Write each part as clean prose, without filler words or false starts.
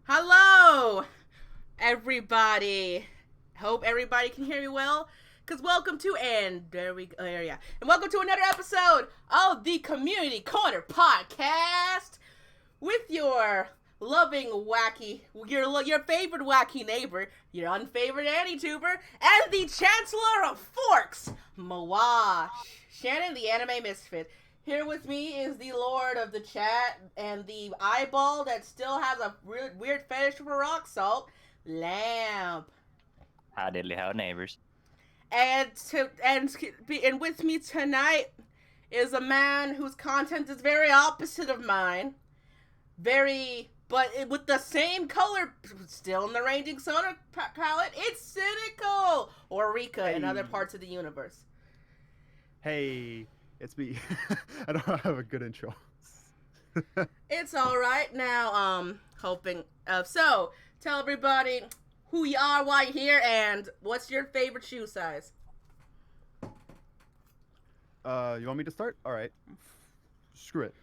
Hello, everybody. Hope everybody can hear me well. Cause welcome to and welcome to another episode of the Community Corner Podcast with your loving wacky, your favorite wacky neighbor, your unfavorite Anituber, and the Chancellor of Forks, Mawash, Shannen, the anime misfit. Here with me is the Lord of the Chat and the eyeball that still has a weird fetish for rock salt, Lamp. How diddly how neighbors. And with me tonight is a man whose content is very opposite of mine, but with the same color, still in the ranging soda palette. It's Cynical or Rika in other parts of the universe. Hey, it's me. I don't have a good intro. It's all right now. Hoping. So tell everybody who you are, why you're here, and what's your favorite shoe size. You want me to start? All right. Screw it.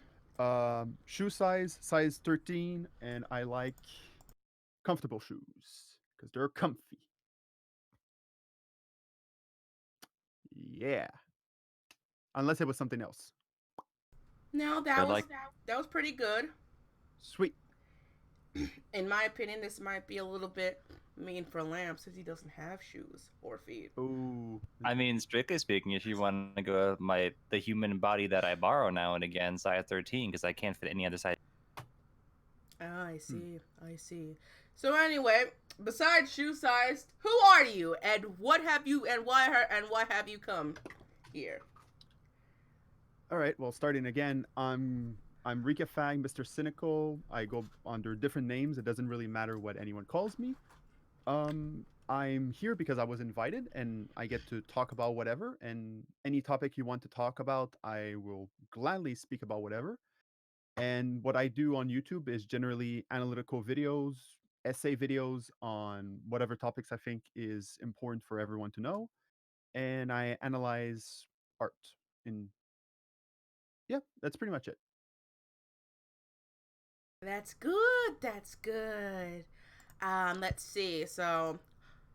Shoe size 13, and I like comfortable shoes because they're comfy. Yeah. Unless it was something else. No, that was pretty good. Sweet. In my opinion, this might be a little bit mean for Lamp since he doesn't have shoes or feet. Ooh. I mean, strictly speaking, if you want to go with the human body that I borrow now and again, size 13, because I can't fit any other size. Ah, I see. I see. So anyway, besides shoe size, who are you, and what have you, and why have you come here? All right. Well, starting again, I'm Rika Fang, Mr. Cynical. I go under different names. It doesn't really matter what anyone calls me. I'm here because I was invited and I get to talk about whatever, and any topic you want to talk about, I will gladly speak about whatever. And what I do on YouTube is generally analytical videos, essay videos on whatever topics I think is important for everyone to know, and I analyze art. And yeah, that's pretty much it. That's good. That's good. Let's see. So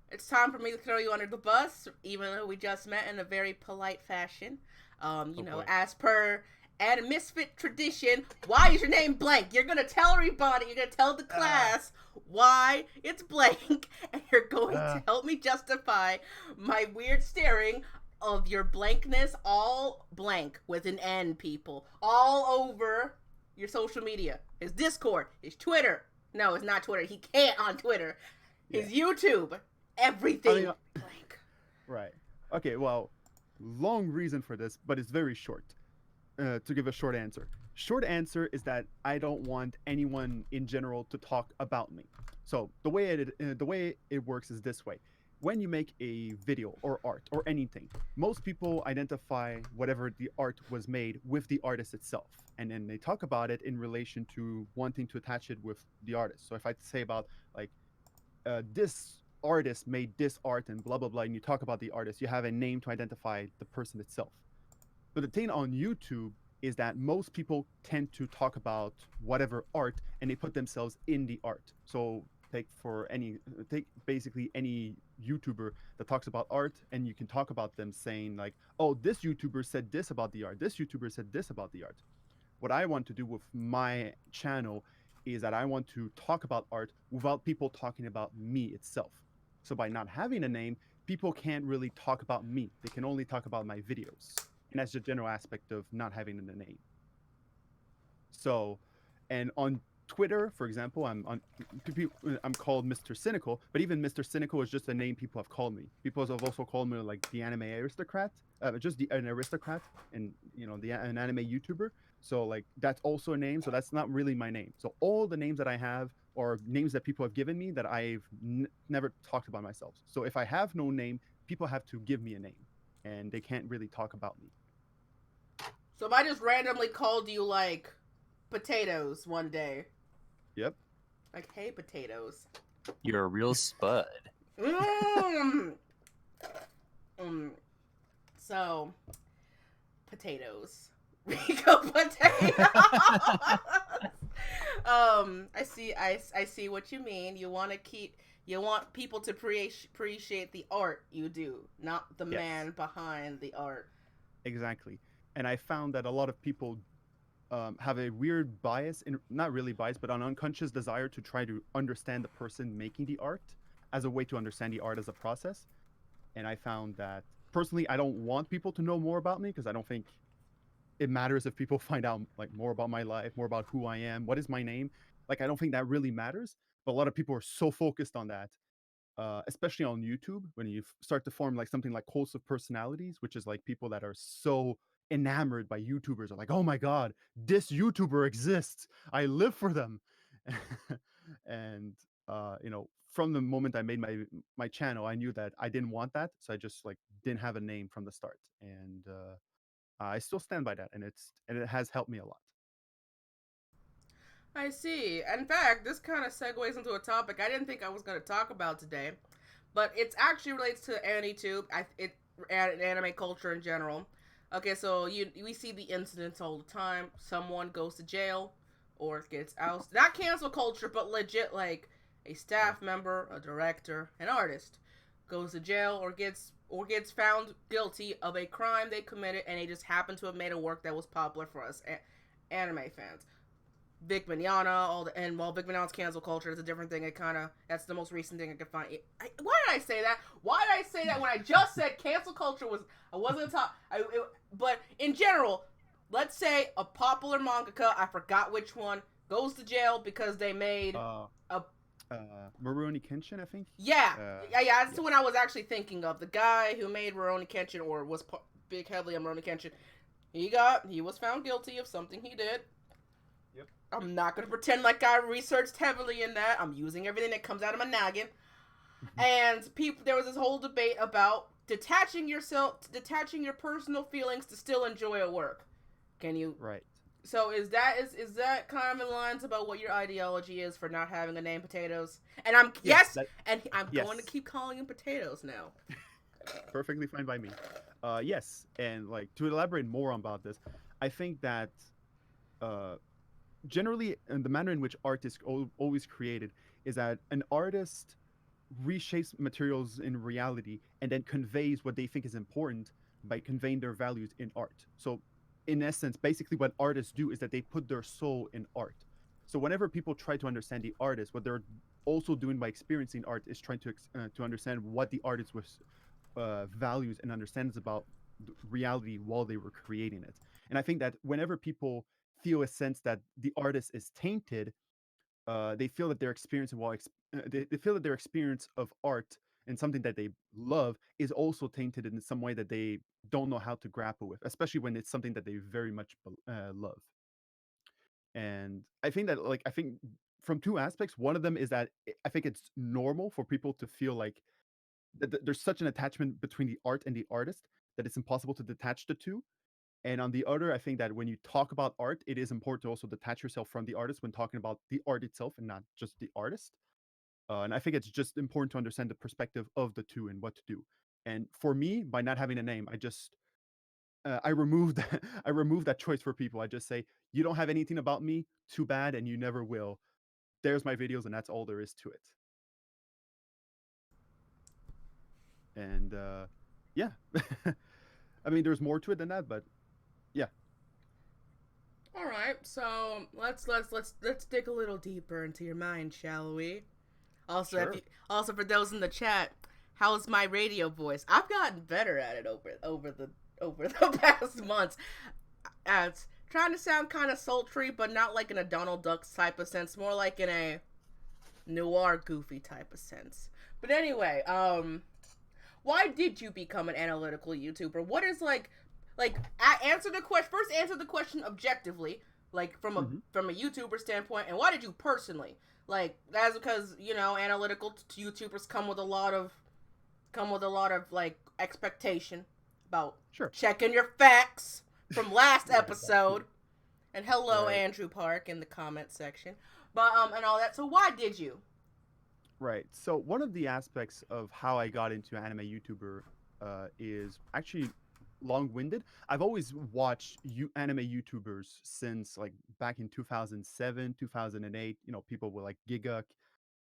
it's time for me to throw you under the bus, even though we just met in a very polite fashion. As per and Misfit tradition, why is your name blank? You're gonna tell everybody, you're gonna tell the class why it's blank, and you're going to help me justify my weird staring of your blankness, all blank with an N, people, all over your social media. His Discord, his Twitter. No, it's not Twitter. He can't on Twitter. His YouTube. Everything blank. Right. Okay, well, long reason for this, but it's very short. To give a short answer. Short answer is that I don't want anyone in general to talk about me. So the way it works is this way. When you make a video or art or anything, most people identify whatever the art was made with the artist itself. And then they talk about it in relation to wanting to attach it with the artist. So if I say about like this artist made this art and blah blah blah, and you talk about the artist, you have a name to identify the person itself. But the thing on YouTube is that most people tend to talk about whatever art and they put themselves in the art. So take basically any YouTuber that talks about art, and you can talk about them saying like, oh, this YouTuber said this about the art, this YouTuber said this about the art. What I want to do with my channel is that I want to talk about art without people talking about me itself. So by not having a name, people can't really talk about me. They can only talk about my videos. And that's the general aspect of not having a name. So, and on Twitter, for example, I'm called Mr. Cynical, but even Mr. Cynical is just a name people have called me. People have also called me like the anime aristocrat, an aristocrat, and an anime YouTuber. So like that's also a name. So that's not really my name. So all the names that I have are names that people have given me that I've never talked about myself. So if I have no name, people have to give me a name, and they can't really talk about me. So if I just randomly called you like potatoes one day. Yep. Like, hey, potatoes. You're a real spud. So, potatoes. Rico potatoes. I see what you mean. You want people to appreciate the art you do, not the Yes, man behind the art. exactly. And I found that a lot of people have a weird bias, in not really bias, but an unconscious desire to try to understand the person making the art as a way to understand the art as a process. And I found that personally, I don't want people to know more about me because I don't think it matters if people find out like more about my life, more about who I am, what is my name. Like I don't think that really matters. But a lot of people are so focused on that, especially on YouTube, when you start to form like something like cults of personalities, which is like people that are so enamored by YouTubers are like, oh my god, this YouTuber exists. I live for them. And from the moment I made my channel, I knew that I didn't want that, so I just like didn't have a name from the start, and I still stand by that, and it has helped me a lot. I see. In fact, this kind of segues into a topic I didn't think I was going to talk about today, but it actually relates to AniTube, and anime culture in general. Okay, so we see the incidents all the time. Someone goes to jail or gets ousted. Not cancel culture, but legit like a Yeah. staff member, a director, an artist goes to jail or gets found guilty of a crime they committed, and they just happen to have made a work that was popular for us anime fans. Vic Mignogna, and while Vic Mignogna's cancel culture is a different thing. That's the most recent thing I could find. Why did I say that? Why did I say that when I just said cancel culture was I wasn't talking. But in general, let's say a popular mangaka, I forgot which one, goes to jail because they made Uh, a Marurouni Kenshin, I think. yeah, yeah. That's the Yes. one I was actually thinking of. The guy who made Rurouni Kenshin or was big heavily on Rurouni Kenshin. He was found guilty of something he did. Yep. I'm not gonna pretend like I researched heavily in that. I'm using everything that comes out of my noggin. And there was this whole debate about detaching your personal feelings to still enjoy a work. Can you? Right. So is that kind of in lines about what your ideology is for not having a name potatoes? And I'm Yes. yes, That. and I'm going to Yes. keep calling them potatoes now. Perfectly fine by me. Yes, and like to elaborate more about this, I think that uh, generally, in the manner in which art is always created, is that an artist reshapes materials in reality and then conveys what they think is important by conveying their values in art. So, in essence, basically, what artists do is that they put their soul in art. So, whenever people try to understand the artist, what they're also doing by experiencing art is trying to understand what the artist was values and understands about reality while they were creating it. And I think that whenever people feel a sense that the artist is tainted, they feel that their experience they feel that their experience of art and something that they love is also tainted in some way that they don't know how to grapple with, especially when it's something that they very much love. And I think from two aspects, one of them is that I think it's normal for people to feel like there's such an attachment between the art and the artist that it's impossible to detach the two. And on the other, I think that when you talk about art, it is important to also detach yourself from the artist when talking about the art itself and not just the artist. And I think it's just important to understand the perspective of the two and what to do. And for me, by not having a name, I removed I removed that choice for people. I just say, you don't have anything about me, too bad, and you never will. There's my videos, and that's all there is to it. And yeah, I mean, there's more to it than that, but yeah, All right, so let's dig a little deeper into your mind, shall we? Also, sure. also for those in the chat, how's my radio voice? I've gotten better at it over the past months. It's trying to sound kind of sultry, but not like in a Donald Duck type of sense, more like in a noir, goofy type of sense. But anyway, why did you become an analytical YouTuber? What is answer the question first. Answer the question objectively, like from a Hmm. from a YouTuber standpoint, and why did you personally? Like that's because analytical YouTubers come with a lot of like expectation about Sure. checking your facts from last Yeah, exactly. episode. And hello, Right. Andrew Park in the comment section, but and all that. So why did you? Right. So one of the aspects of how I got into anime YouTuber is actually long-winded. I've always watched anime YouTubers since like back in 2007, 2008. People with like Giguk,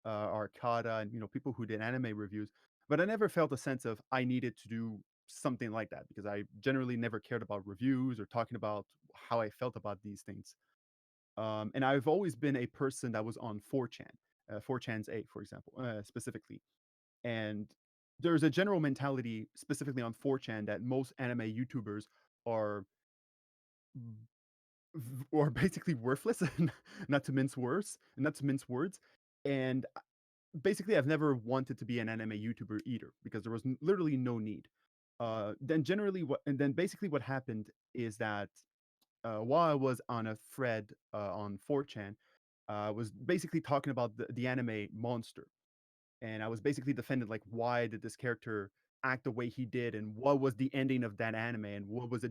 Arcada, and people who did anime reviews. But I never felt a sense of I needed to do something like that because I generally never cared about reviews or talking about how I felt about these things. And I've always been a person that was on 4chan, 4chan's A, for example, specifically. And there's a general mentality, specifically on 4chan, that most anime YouTubers are basically worthless, not to mince words, and basically I've never wanted to be an anime YouTuber either because there was literally no need. Then basically what happened is that while I was on a thread on 4chan, I was basically talking about the anime Monster, and I was basically defending like why did this character act the way he did, and what was the ending of that anime, and what was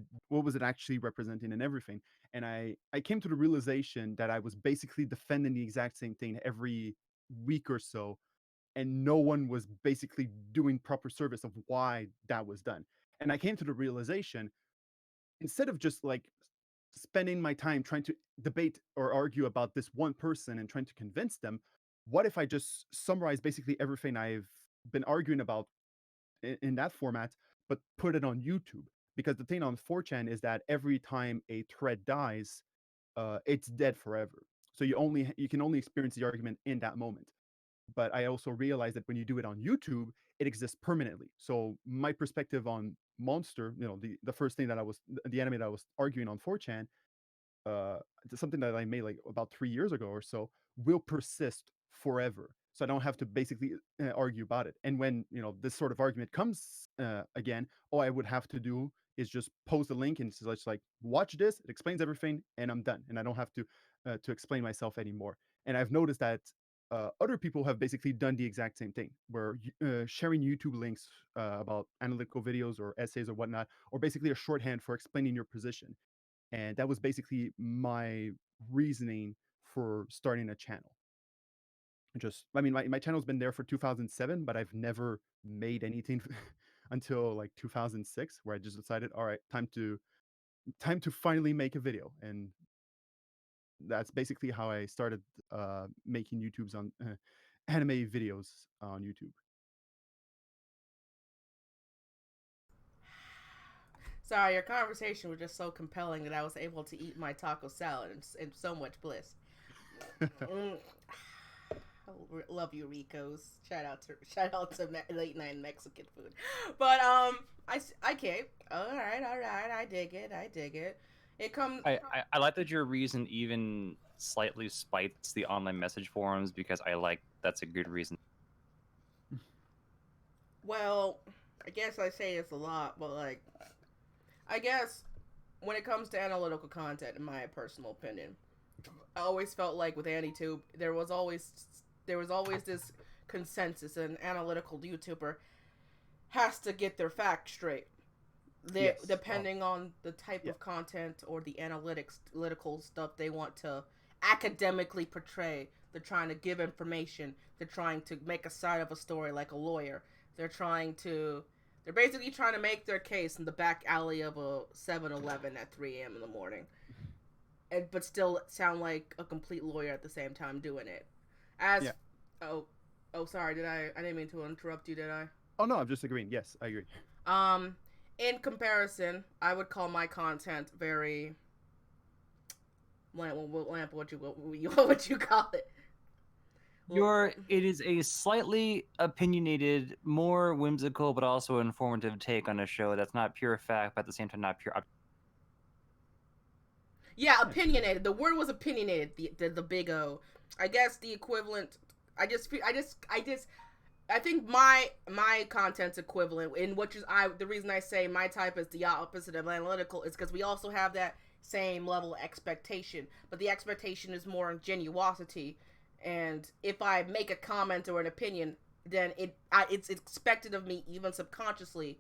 it actually representing, and everything. And I came to the realization that I was basically defending the exact same thing every week or so, and no one was basically doing proper service of why that was done. And I came to the realization, instead of just like spending my time trying to debate or argue about this one person and trying to convince them, what if I just summarize basically everything I've been arguing about in that format, but put it on YouTube? Because the thing on 4chan is that every time a thread dies, it's dead forever. So you can only experience the argument in that moment. But I also realized that when you do it on YouTube, it exists permanently. So my perspective on Monster, the first thing that the anime that I was arguing on 4chan, uh, something that I made like about 3 years ago or so, will persist forever. So I don't have to basically argue about it. And when this sort of argument comes again, all I would have to do is just post a link and it's just like, watch this. It explains everything, and I'm done. And I don't have to explain myself anymore. And I've noticed that other people have basically done the exact same thing, where sharing YouTube links about analytical videos or essays or whatnot, or basically a shorthand for explaining your position. And that was basically my reasoning for starting a channel. I mean, my channel's been there for 2007, but I've never made anything until like 2006, where I just decided, all right, time to finally make a video. And that's basically how I started making YouTubes on anime videos on YouTube. Sorry, your conversation was just so compelling that I was able to eat my taco salad in so much bliss. Mm. Love you, Ricos. Shout out to late night Mexican food. But I can't. All right. I dig it. It comes. I like that your reason even slightly spites the online message forums, because I like that's a good reason. Well, I guess I say this a lot, but like, I guess when it comes to analytical content, in my personal opinion, I always felt like with AniTube, there was always this consensus: an analytical YouTuber has to get their facts straight. Yes. Depending on the type Yeah. of content or the analytical stuff they want to academically portray. They're trying to give information. They're trying to make a side of a story like a lawyer. They're basically trying to make their case in the back alley of a 7-Eleven at 3 a.m. in the morning, but still sound like a complete lawyer at the same time doing it. As Yeah. oh, sorry, I didn't mean to interrupt you, did I? Oh no, I'm just agreeing. Yes, I agree. Um, in comparison, I would call my content very Lamp. What would you call it? It is a slightly opinionated, more whimsical, but also informative take on a show that's not pure fact, but at the same time not pure. Yeah, opinionated. The word was opinionated. The big O. I guess the equivalent. I think my content's equivalent in which is the reason I say my type is the opposite of analytical is because we also have that same level of expectation, but the expectation is more ingenuosity. And if I make a comment or an opinion, then it's expected of me, even subconsciously,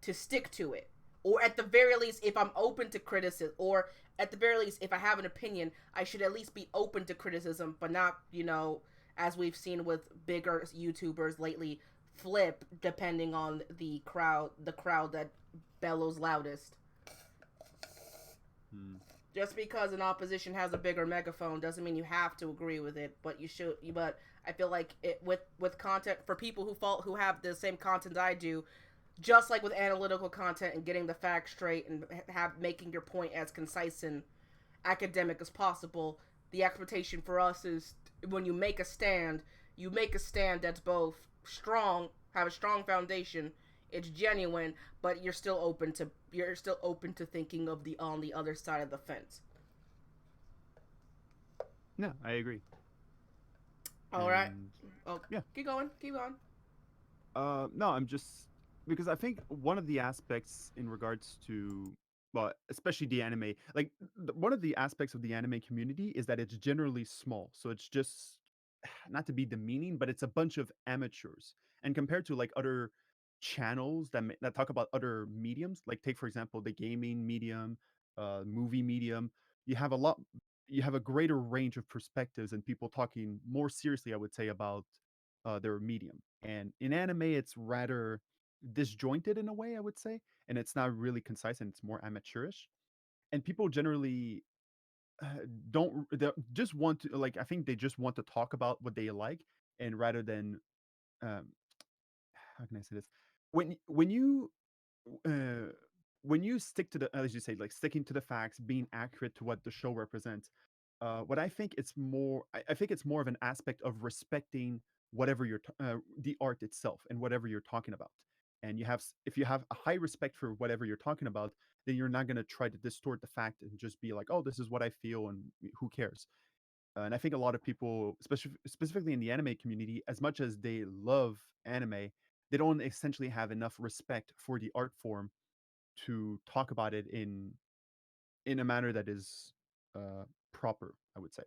to stick to it. Or at the very least, if I'm open to criticism, or at the very least, if I have an opinion, I should at least be open to criticism, but not, as we've seen with bigger YouTubers lately, flip depending on the crowd that bellows loudest. Just because an opposition has a bigger megaphone doesn't mean you have to agree with it, but you should. But I feel like it with content for people who have the same content I do, just like with analytical content and getting the facts straight and making your point as concise and academic as possible. The expectation for us is when you make a stand that's both strong, have a strong foundation, it's genuine, but you're still open to thinking of the on the other side of the fence. No, I agree. All right. Oh, yeah. Keep going. No, I'm just because I think one of the aspects in regards to, well, especially the anime, like one of the aspects of the anime community is that it's generally small. So it's just not to be demeaning, but it's a bunch of amateurs. And compared to like other channels that talk about other mediums, like take for example the gaming medium, movie medium, you have a lot, you have a greater range of perspectives and people talking more seriously, I would say, about their medium. And in anime, it's rather disjointed in a way, I would say, and it's not really concise and it's more amateurish. And people generally don't they just want to like I think they just want to talk about what they like and rather than um how can I say this when you uh when you stick to the as you say like sticking to the facts, being accurate to what the show represents, what I think it's more I think it's more of an aspect of respecting whatever the art itself and whatever you're talking about. And if you have a high respect for whatever you're talking about, then you're not going to try to distort the fact and just be like, oh, this is what I feel and who cares. And I think a lot of people, specifically in the anime community, as much as they love anime, they don't essentially have enough respect for the art form to talk about it in a manner that is proper, I would say.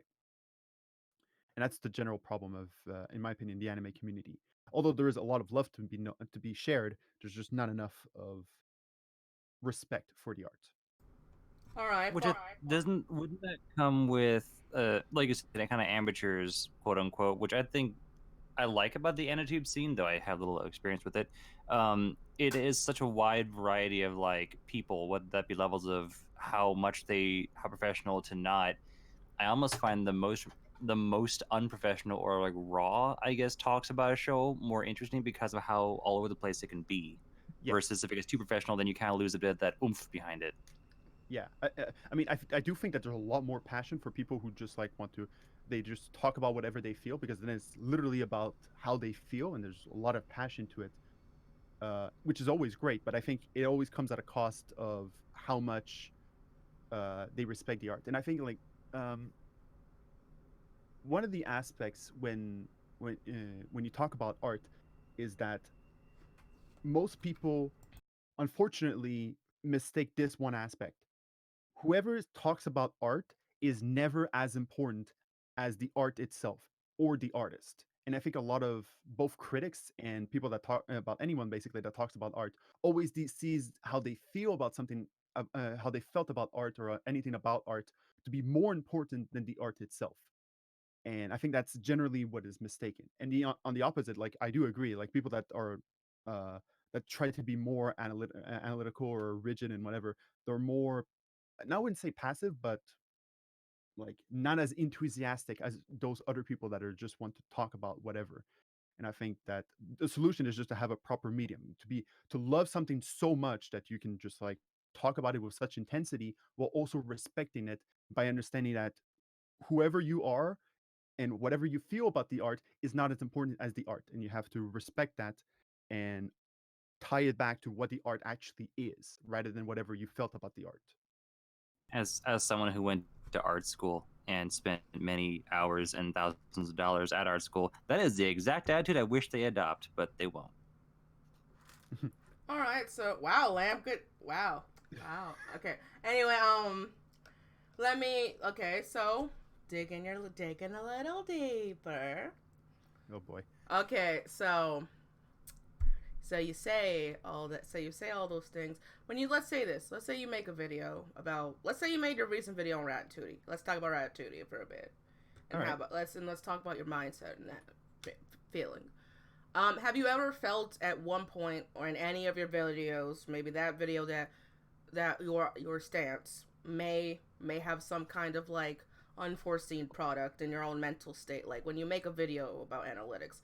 And that's the general problem of, in my opinion, the anime community. Although there is a lot of love to be shared, there's just not enough of respect for the art. All right. Which wouldn't that come with like you said, kind of amateurs, quote unquote, which I think I like about the Anitube scene, though I have little experience with it. It is such a wide variety of like people, whether that be levels of how professional to not. I almost find the most unprofessional or like raw, I guess, talks about a show more interesting because of how all over the place it can be. Yeah. Versus if it gets too professional, then you kind of lose a bit of that oomph behind it. Yeah, I mean, I do think that there's a lot more passion for people who just like they just talk about whatever they feel because then it's literally about how they feel and there's a lot of passion to it, which is always great. But I think it always comes at a cost of how much they respect the art. And I think like one of the aspects when you talk about art is that most people unfortunately mistake this one aspect. Whoever talks about art is never as important as the art itself or the artist. And I think a lot of both critics and people that talk about anyone basically that talks about art always sees how they feel about something, how they felt about art or anything about art to be more important than the art itself. And I think that's generally what is mistaken. And on the opposite, like I do agree, like people that are that try to be more analytical or rigid and whatever, they're more, now I wouldn't say passive, but like not as enthusiastic as those other people that are just want to talk about whatever. And I think that the solution is just to have a proper medium, to love something so much that you can just like talk about it with such intensity while also respecting it by understanding that whoever you are and whatever you feel about the art is not as important as the art, and you have to respect that and tie it back to what the art actually is rather than whatever you felt about the art. As someone who went to art school and spent many hours and thousands of dollars at art school, that is the exact attitude I wish they adopt, but they won't. All right, so wow, Lamp, good. Wow. Okay. Anyway, so digging a little deeper. Oh boy. Okay, so you say all that. So you say all those things. When you let's say you make a video about. Let's say you made your recent video on Ratatouille. Let's talk about Ratatouille for a bit. And all right. let's talk about your mindset and that feeling. Have you ever felt at one point or in any of your videos, maybe that video that your stance may have some kind of like unforeseen product in your own mental state, like when you make a video about analytics,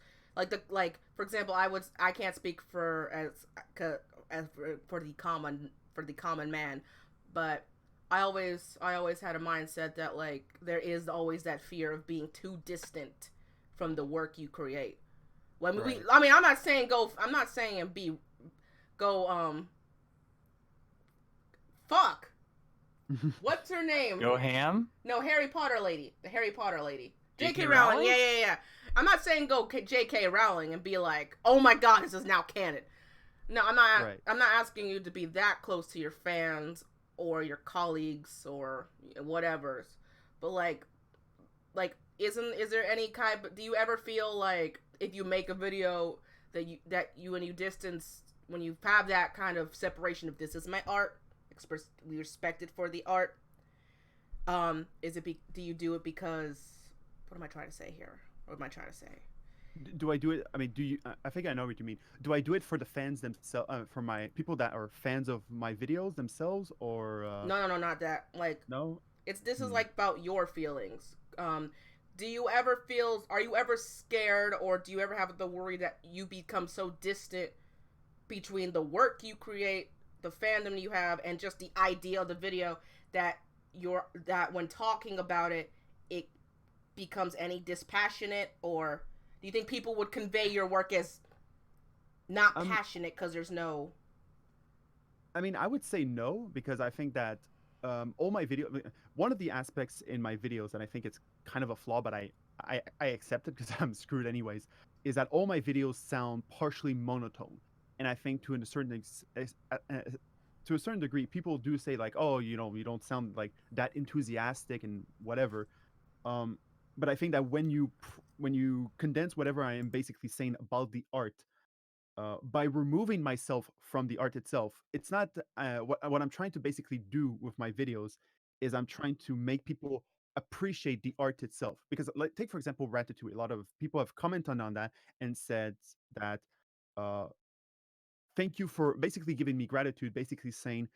like for example, I can't speak for as for the common man, but I always had a mindset that like there is always that fear of being too distant from the work you create. Well, Right. I mean, I'm not saying go fuck. What's her name? Go ham. No, Harry Potter lady. The Harry Potter lady. J.K. J.K. Rowling. Rowling? Yeah. I'm not saying go J.K. Rowling and be like, oh my god, this is now canon. No, I'm not. Right. I'm not asking you to be that close to your fans or your colleagues or whatever's. But like, is there any kind? Do you ever feel like if you make a video that you and you distance when you have that kind of separation of this is my art, we respect it for the art. Do you do it because what am I trying to say here? What am I trying to say? Do I do it? I mean, do you? I think I know what you mean. Do I do it for the fans themselves, for my people that are fans of my videos themselves, or No, not that. Like, no? this is like about your feelings. Do you ever feel? Are you ever scared, or do you ever have the worry that you become so distant between the work you create, the fandom you have, and just the idea of the video that when talking about it, it becomes any dispassionate, or do you think people would convey your work as not passionate because there's no? I mean, I would say no, because I think that all my one of the aspects in my videos, and I think it's kind of a flaw, but I accept it because I'm screwed anyways, is that all my videos sound partially monotone, and I think to a certain degree, people do say like, oh, you don't sound like that enthusiastic and whatever. But I think that when you condense whatever I am basically saying about the art, by removing myself from the art itself, it's not what I'm trying to basically do with my videos is I'm trying to make people appreciate the art itself. Because like, take for example Ratatouille. A lot of people have commented on that and said that uh, thank you for basically giving me gratitude, basically saying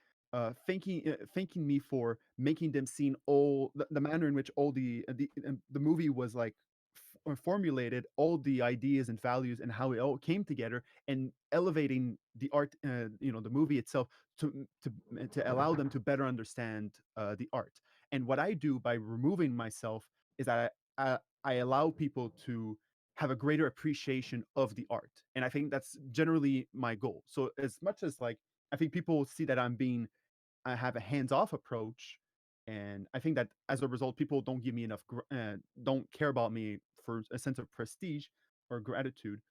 thanking me for making them seeing all the manner in which all the movie was like formulated, all the ideas and values and how it all came together, and elevating the art, the movie itself, to allow them to better understand the art. And what I do by removing myself is that I allow people to have a greater appreciation of the art. And I think that's generally my goal. So as much as like I think people see that I have a hands-off approach, and I think that as a result, people don't give me enough, don't care about me for a sense of prestige or gratitude.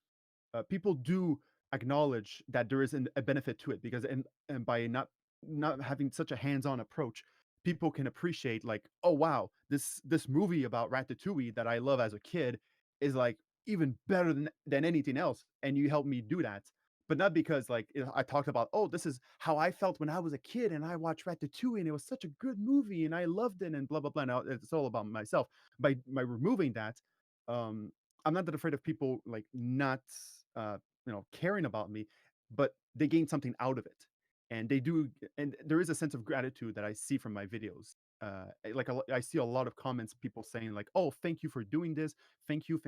People do acknowledge that there is a benefit to it, because and by not having such a hands-on approach, people can appreciate like, oh wow, this movie about Ratatouille that I love as a kid is like even better than anything else, and you helped me do that. But not because like I talked about, oh, this is how I felt when I was a kid and I watched Ratatouille and it was such a good movie and I loved it and blah blah blah. Now it's all about myself. By removing that, um, I'm not that afraid of people like not caring about me, but they gain something out of it, and they do, and there is a sense of gratitude that I see from my videos. Like I see a lot of comments, people saying like, "Oh, thank you for doing this, thank you,"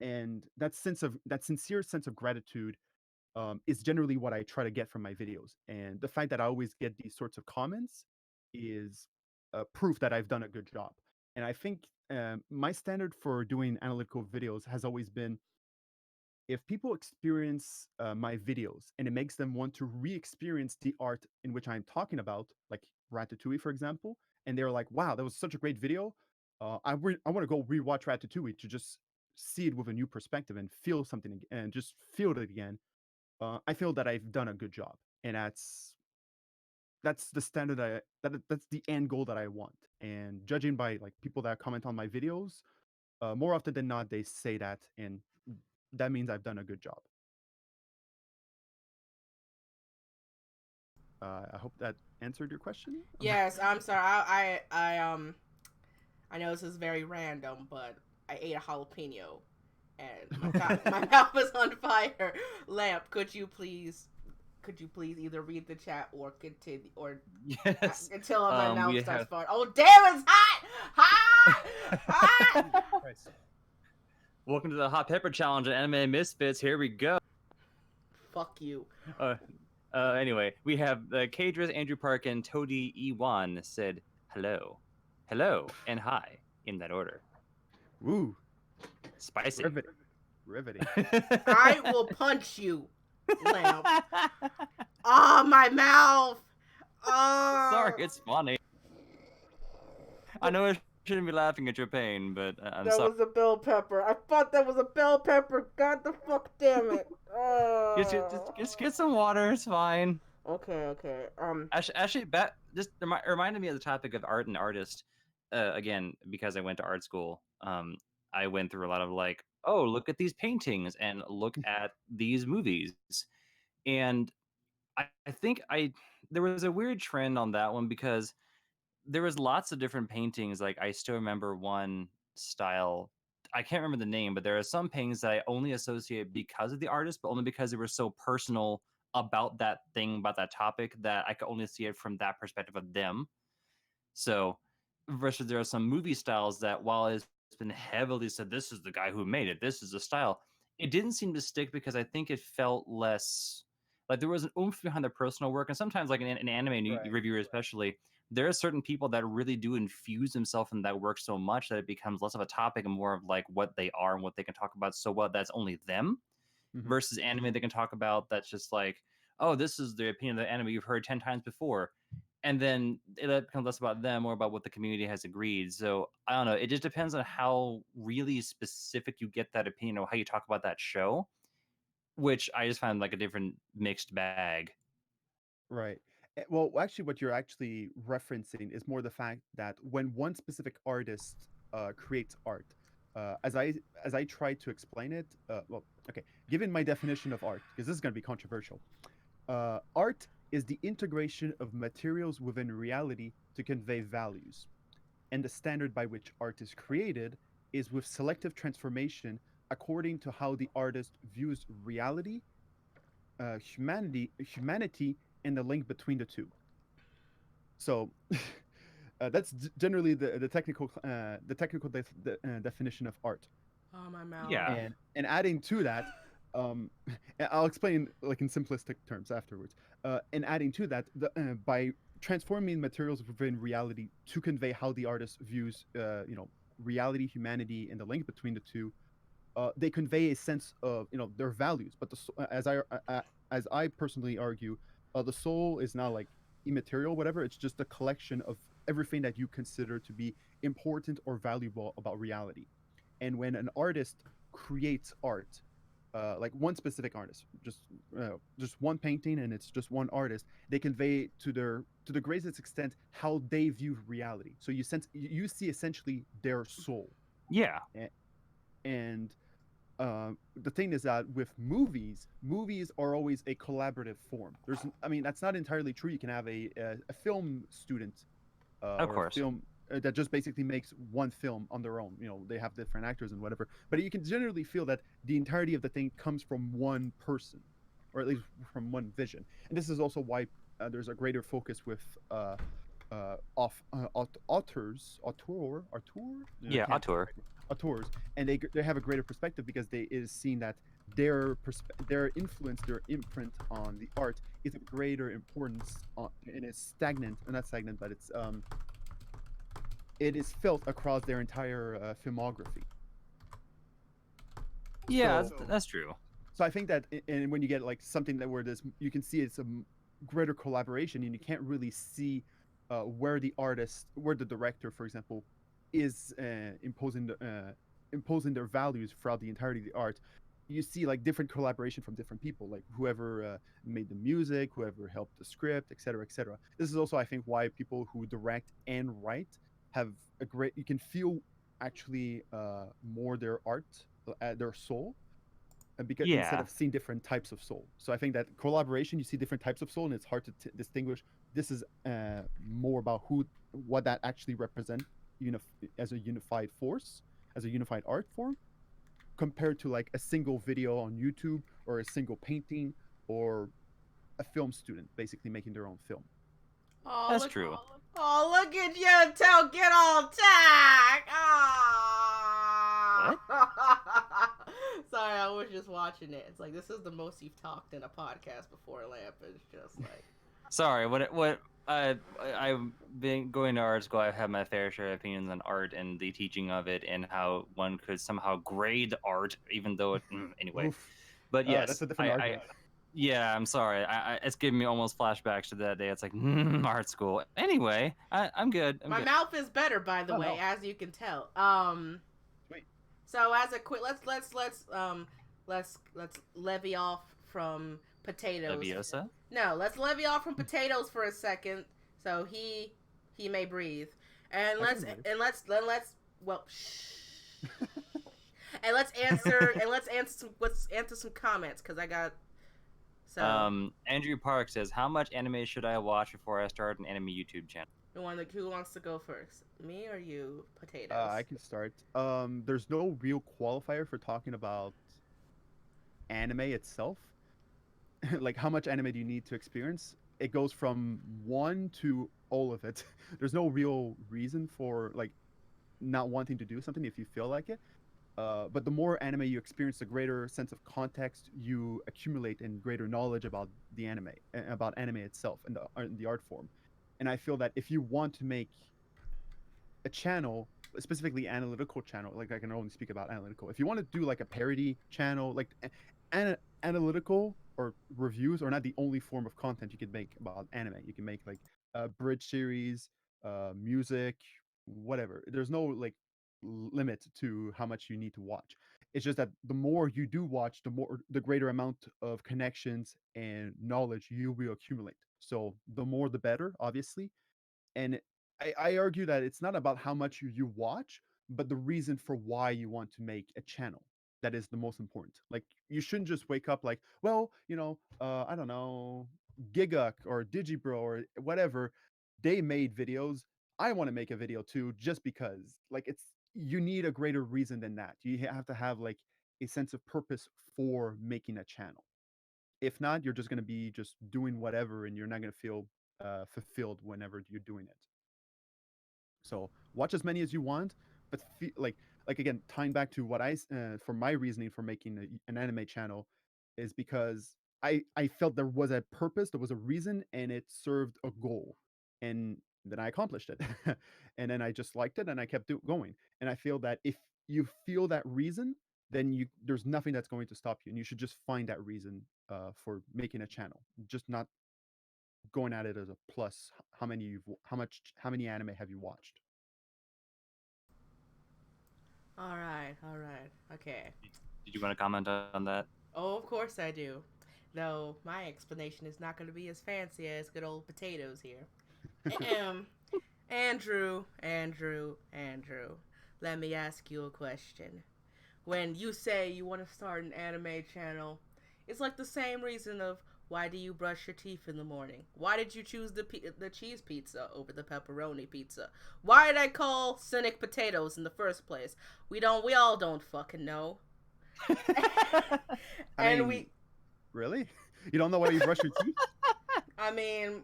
and that sincere sense of gratitude is generally what I try to get from my videos. And the fact that I always get these sorts of comments is proof that I've done a good job. And I think my standard for doing analytical videos has always been, if people experience my videos and it makes them want to re-experience the art in which I'm talking about, like Ratatouille, for example, and they're like, "Wow, that was such a great video. I want to go rewatch Ratatouille to just see it with a new perspective and feel something and just feel it again." I feel that I've done a good job, and that's the standard that's the end goal that I want. And judging by like people that comment on my videos, more often than not, they say that, and that means I've done a good job. I hope that answered your question. Yes, I'm sorry. I know this is very random, but I ate a jalapeno and my mouth is on fire. Lamp, could you please either read the chat or continue, or Yes. until my mouth we starts have... firing? Oh damn, it's hot, hot. Christ. Welcome to the Hot Pepper Challenge on Anime Misfits. Here we go. Fuck you. Anyway, we have Kadris, Andrew Park, and Toady Ewan said hello, and hi in that order. Woo. Spicy. Riveting. I will punch you, Lamp. Oh, my mouth. Oh. Sorry, it's funny. I know I shouldn't be laughing at your pain, but I'm that sorry. was a bell pepper. I thought that was a bell pepper. God the fuck damn it. Just get some water. It's fine. Okay. Actually, just reminded me of the topic of art and artist. Again, because I went to art school, I went through a lot of like, oh, look at these paintings and look at these movies, and I think there was a weird trend on that one because there was lots of different paintings. Like I still remember one style. I can't remember the name, but there are some paintings that I only associate because of the artist, but only because they were so personal about that thing, about that topic, that I could only see it from that perspective of them. So, versus there are some movie styles that, while it's been heavily said, this is the guy who made it, this is the style, it didn't seem to stick because I think it felt less like there was an oomph behind the personal work. And sometimes, like an anime Right. reviewer, especially, there are certain people that really do infuse themselves in that work so much that it becomes less of a topic and more of like what they are and what they can talk about so well that's only them, versus anime they can talk about that's just like, oh, this is the opinion of the anime you've heard 10 times before. And then it becomes less about them, more about what the community has agreed. So I don't know. It just depends on how really specific you get that opinion or how you talk about that show, which I just find like a different mixed bag. Right. Well, actually, what you're actually referencing is more the fact that when one specific artist creates art, as I try to explain it, well, okay, given my definition of art, because this is going to be controversial, art is the integration of materials within reality to convey values, and the standard by which art is created is with selective transformation according to how the artist views reality, humanity, and the link between the two. So that's generally the technical definition of art. Oh, my mouth. Yeah. And adding to that, um, and I'll explain like in simplistic terms afterwards. And adding to that, by transforming materials within reality to convey how the artist views, reality, humanity, and the link between the two, they convey a sense of their values. But as I personally argue, the soul is not like immaterial, whatever. It's just a collection of everything that you consider to be important or valuable about reality. And when an artist creates art, like one specific artist, just one painting, and it's just one artist, they convey to the greatest extent how they view reality. So you see essentially their soul. Yeah. And the thing is that with movies are always a collaborative form. I mean, that's not entirely true. You can have a film student, Of or course. a film that just basically makes one film on their own. They have different actors and whatever, but you can generally feel that the entirety of the thing comes from one person, or at least from one vision. And this is also why there's a greater focus with auteur. Yeah, auteur. Auteurs, and they have a greater perspective because it is seen that their influence, their imprint on the art is of greater importance, and it's stagnant, not stagnant, but it is felt across their entire filmography. Yeah, So- that's true. So I think that, and when you get like something that where this, you can see it's a greater collaboration, and you can't really see where the director, for example, is imposing their values throughout the entirety of the art. You see like different collaboration from different people, like whoever made the music, whoever helped the script, etc., etc. This is also, I think, why people who direct and write have a great. You can feel actually more their art, their soul, because instead Yeah. of seeing different types of soul. So I think that collaboration, you see different types of soul, and it's hard to distinguish. This is more about what that actually represents as a unified force, as a unified art form, compared to like a single video on YouTube or a single painting or a film student basically making their own film. Oh, That's true. Oh, look at you, Toe, get all tack. What? Sorry, I was just watching it. It's like, this is the most you've talked in a podcast before, Lamp. It's just like... Sorry, I've been going to art school. I've had my fair share of opinions on art and the teaching of it, and how one could somehow grade art, even though it. Anyway, Oof. but yes, That's a different argument. Yeah, I'm sorry. It's giving me almost flashbacks to that day. It's like art school. Anyway, I'm good. My mouth is better, by the way, as you can tell. Sweet. So as a quick, let's levy off from potatoes. Leviosa? No, let's levy off from potatoes for a second, so he may breathe. And let's answer some comments, because I got. So, Andrew Park says, "How much anime should I watch before I start an anime YouTube channel?" who wants to go first? Me or you, potatoes? I can start. There's no real qualifier for talking about anime itself. Like, how much anime do you need to experience? It goes from 1 to all of it. There's no real reason for like not wanting to do something if you feel like it. But the more anime you experience, the greater sense of context you accumulate and greater knowledge about the anime, about anime itself and the art form. And I feel that if you want to make a channel, specifically analytical channel, like I can only speak about analytical. If you want to do like a parody channel, like analytical or reviews are not the only form of content you can make about anime. You can make like a bridge series, music, whatever. There's no like limit to how much you need to watch. It's just that the more you do watch, the greater amount of connections and knowledge you will accumulate. So the more the better, obviously. And I argue that it's not about how much you watch, but the reason for why you want to make a channel. That is the most important. Like, you shouldn't just wake up like, well, I don't know, Giguk or Digibro or whatever, they made videos. I want to make a video too, just because. Like, you need a greater reason than that. You have to have like a sense of purpose for making a channel. If not, you're just going to be just doing whatever, and you're not going to feel fulfilled whenever you're doing it. So watch as many as you want, but like again, tying back to what for my reasoning for making an anime channel is because I felt there was a purpose, there was a reason, and it served a goal, and then I accomplished it, and then I just liked it, and I kept going. And I feel that if you feel that reason, then there's nothing that's going to stop you, and you should just find that reason for making a channel, just not going at it as a plus. How many anime have you watched? All right, okay. Did you want to comment on that? Oh, of course I do. Though my explanation is not going to be as fancy as good old potatoes here. Andrew, let me ask you a question. When you say you want to start an anime channel, it's like the same reason of, why do you brush your teeth in the morning? Why did you choose the cheese pizza over the pepperoni pizza? Why did I call Cynic potatoes in the first place? We all don't fucking know. Really? You don't know why you brush your teeth? I mean,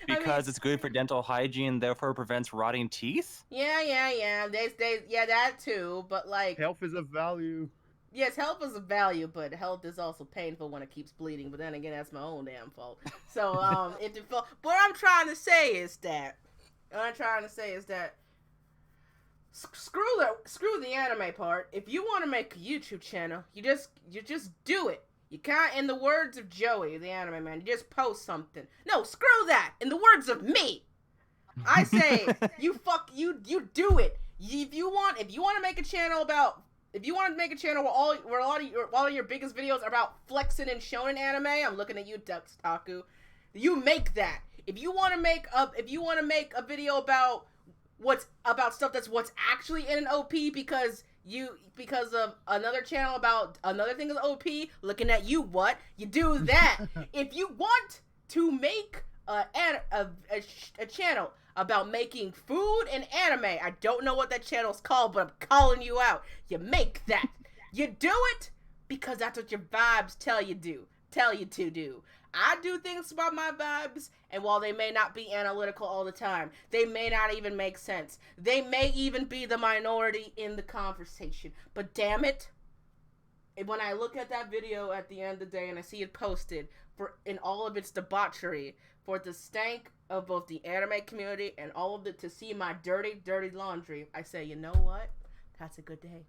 because it's good for dental hygiene, therefore prevents rotting teeth? Yeah. They that too, but like, health is a value. Yes, health is a value, but health is also painful when it keeps bleeding. But then again, that's my own damn fault. So, what I'm trying to say is that, screw the anime part. If you want to make a YouTube channel, you just do it. You can't, in the words of Joey, the anime man, you just post something. No, screw that. In the words of me, I say you do it. If you want to make a channel where all of your biggest videos are about flexing and shonen anime, I'm looking at you, Taku. You make that. If you want to make a video about stuff that's what's actually in an OP because of another channel about another thing is OP, looking at you, what? You do that. If you want to make a channel about making food and anime. I don't know what that channel's called, but I'm calling you out. You make that. You do it because that's what your vibes tell you to do. I do things about my vibes, and while they may not be analytical all the time, they may not even make sense. They may even be the minority in the conversation. But damn it, when I look at that video at the end of the day and I see it posted in all of its debauchery, for the stank of both the anime community and all of it to see my dirty, dirty laundry, I say, you know what? That's a good day.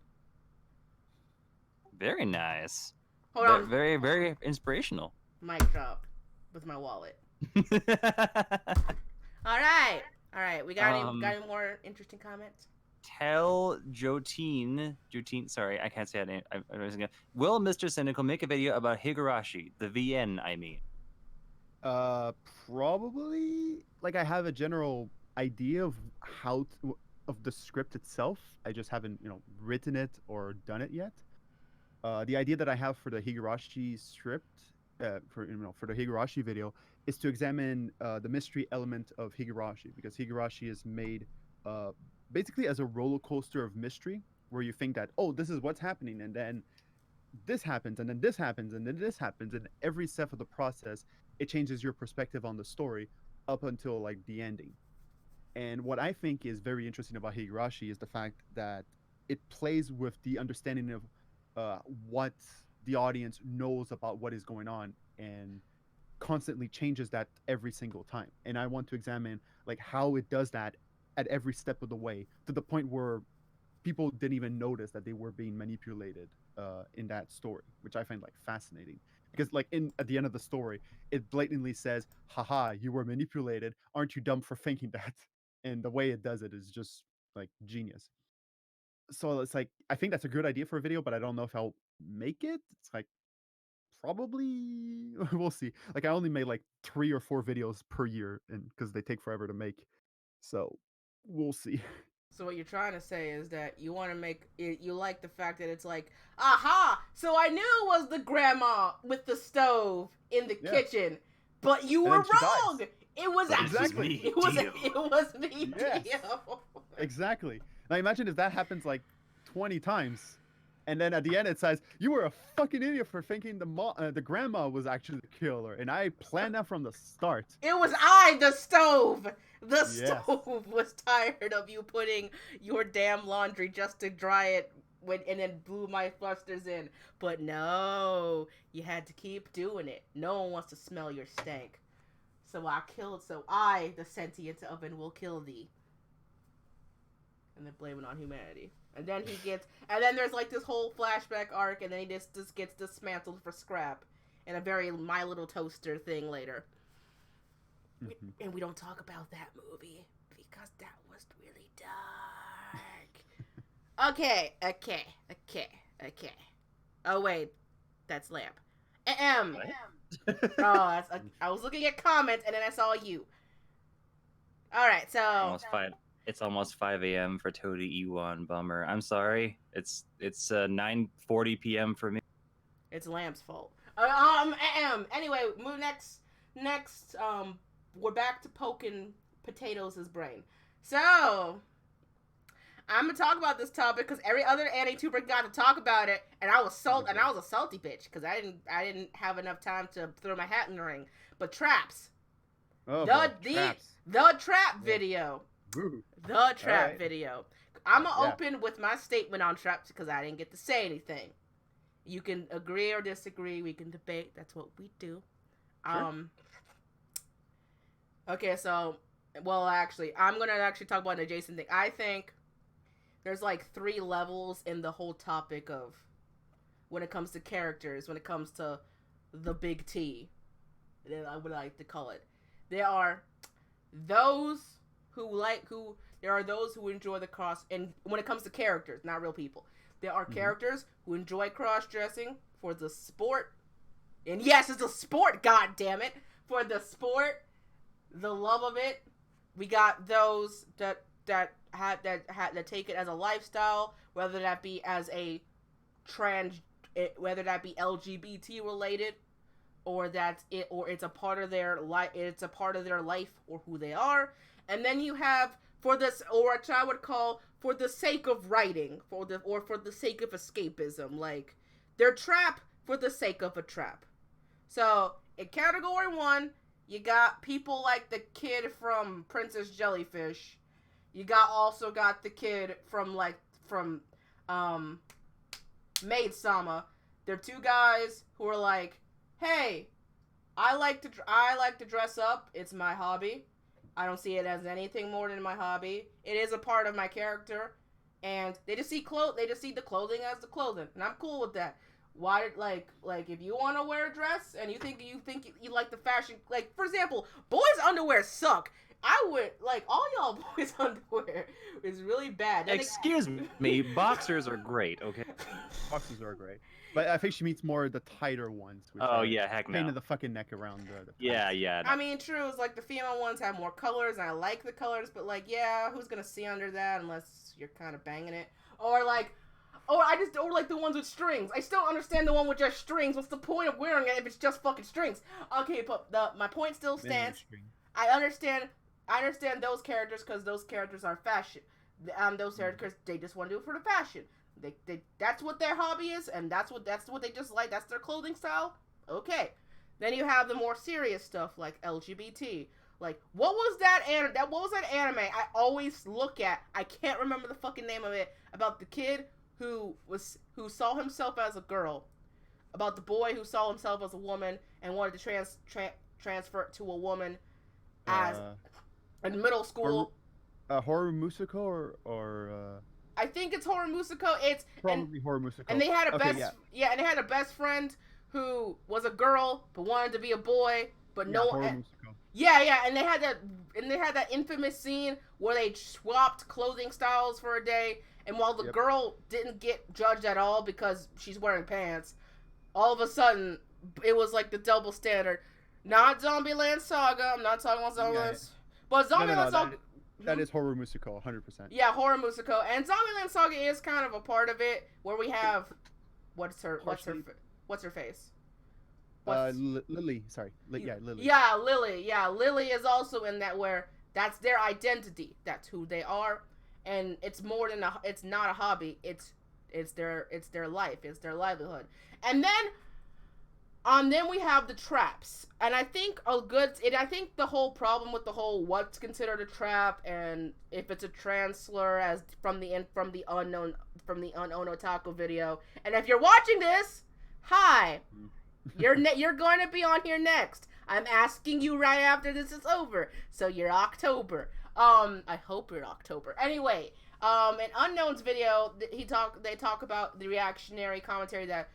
Very nice. Hold on. Very, very inspirational. Mic drop with my wallet. All right. We got any more interesting comments? Tell Jotine, sorry, I can't say that name. Will Mr. Cynical make a video about Higurashi, the VN, I mean? Probably. Like, I have a general idea of of the script itself. I just haven't, written it or done it yet. The idea that I have for the Higurashi script, for the Higurashi video, is to examine the mystery element of Higurashi, because Higurashi is made basically as a roller coaster of mystery, where you think that, oh, this is what's happening, and then this happens, and then this happens, and then this happens, and every step of the process, it changes your perspective on the story up until like the ending. And what I think is very interesting about Higurashi is the fact that it plays with the understanding of what the audience knows about what is going on, and constantly changes that every single time. And I want to examine like how it does that at every step of the way, to the point where people didn't even notice that they were being manipulated in that story, which I find like fascinating. Because like at the end of the story, it blatantly says, haha, you were manipulated, aren't you dumb for thinking that? And the way it does it is just like genius. So it's like, I think that's a good idea for a video, but I don't know if I'll make it. It's like, probably we'll see. Like, I only made like 3 or 4 videos per year, and because they take forever to make, so we'll see. So what you're trying to say is that you want to make it, you like the fact that it's like, aha, so I knew it was the grandma with the stove in the kitchen, but you were wrong. Dies. It was Exactly. it was me, Yes. Dio. Exactly. Now imagine if that happens like 20 times, and then at the end it says, you were a fucking idiot for thinking the grandma was actually the killer, and I planned that from the start. It was the stove. The stove was tired of you putting your damn laundry just to dry it and then blew my thrusters in. But no, you had to keep doing it. No one wants to smell your stank. So I, the sentient oven, will kill thee. And then blame it on humanity. And then there's like this whole flashback arc, and then he just gets dismantled for scrap in a very My Little Toaster thing later. Mm-hmm. And we don't talk about that movie because that was really dark. Okay. Oh wait, that's Lamp. I was looking at comments and then I saw you. All right, so it's almost 5 a.m. for Toady E1. Bummer. I'm sorry. It's 9:40 p.m. for me. It's Lamp's fault. Anyway, move next. We're back to poking Potatoes' brain. So, I'm gonna talk about this topic because every other Anituber got to talk about it, and I was a salty bitch because I didn't have enough time to throw my hat in the ring. But traps. Oh, the trap video. Ooh. The trap video. I'm gonna open with my statement on traps because I didn't get to say anything. You can agree or disagree. We can debate. That's what we do. Sure. Okay, so, I'm going to talk about an adjacent thing. I think there's like 3 levels in the whole topic of when it comes to characters, when it comes to the big T, I would like to call it. There are those who enjoy the cross, and when it comes to characters, not real people, there are characters who enjoy cross-dressing for the sport, and yes, it's a sport, god damn it, for the sport, the love of it. We got those that take it as a lifestyle, whether that be as a whether that be LGBT related, or that's it, or it's a part of their life. It's a part of their life or who they are. And then you have for this, or what I would call for the sake of writing, for the sake of escapism, like they're trap for the sake of a trap. So in category 1, you got people like the kid from Princess Jellyfish. You also got the kid from Maid Sama. They're two guys who are like, hey, I like to dress up. It's my hobby. I don't see it as anything more than my hobby. It is a part of my character, and they just see the clothing as the clothing, and I'm cool with that. Why, like if you want to wear a dress and you think you like the fashion, like for example, boys' underwear suck. I would like all y'all boys' underwear is really bad. And Excuse me, boxers are great. Okay. Boxers are great, but I think she means more the tighter ones. Which Oh yeah, heck pain no. in the fucking neck around the Yeah. I mean, true. It's like the female ones have more colors, and I like the colors, but like, yeah, who's gonna see under that unless you're kind of banging it, or like the ones with strings. I still understand the one with just strings. What's the point of wearing it if it's just fucking strings? Okay, but my point still stands. I understand those characters because those characters are fashion. Those characters, they just want to do it for the fashion. They that's what their hobby is, and that's what they just like. That's their clothing style. Okay. Then you have the more serious stuff like LGBT. Like, what was that anime I always look at? I can't remember the fucking name of it. About the kid who saw himself as a girl, about the boy who saw himself as a woman and wanted to transfer to a woman as in middle school. Horror Musical or I think it's Horror Musical. It's probably Horror Musical. And they had and they had a best friend who was a girl but wanted to be a boy, but no one. Yeah, and they had that infamous scene where they swapped clothing styles for a day. And while the girl didn't get judged at all because she's wearing pants, all of a sudden, it was like the double standard. Not Zombieland Saga. I'm not talking about Zombieland. But Zombieland Saga... That is Horror Musical, 100%. Yeah, Horror Musical. And Zombieland Saga is kind of a part of it, where we have... What's her face? Lily. Sorry. Lily. Yeah, Lily. Yeah, Lily is also in that, where that's their identity. That's who they are. And it's more than it's not a hobby. It's their life. It's their livelihood. And then we have the traps. And I think I think the whole problem with the whole what's considered a trap and if it's a trans slur as from the unknown otaku video. And if you're watching this, hi. You're going to be on here next. I'm asking you right after this is over. So you're October. I hope you're October. Anyway, in Unknown's video, they talk about the reactionary commentary that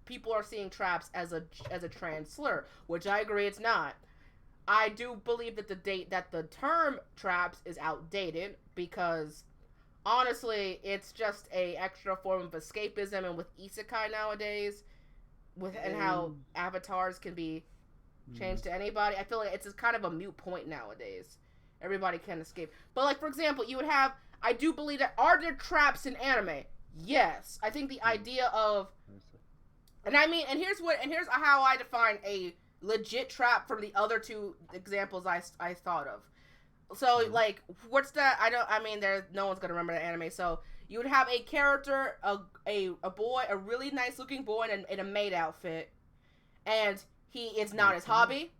people are seeing traps as a trans slur, which I agree it's not. I do believe that the term traps is outdated because honestly, it's just a extra form of escapism, and with isekai nowadays, and how avatars can be changed to anybody, I feel like it's kind of a moot point nowadays. Everybody can escape. But like, for example, you would have, I do believe that, are there traps in anime? Yes. I think the idea of, and here's how I define a legit trap from the other two examples I thought of. So like, what's that? No one's gonna remember that anime. So you would have a character, a boy, a really nice looking boy in a maid outfit, and it's not his hobby.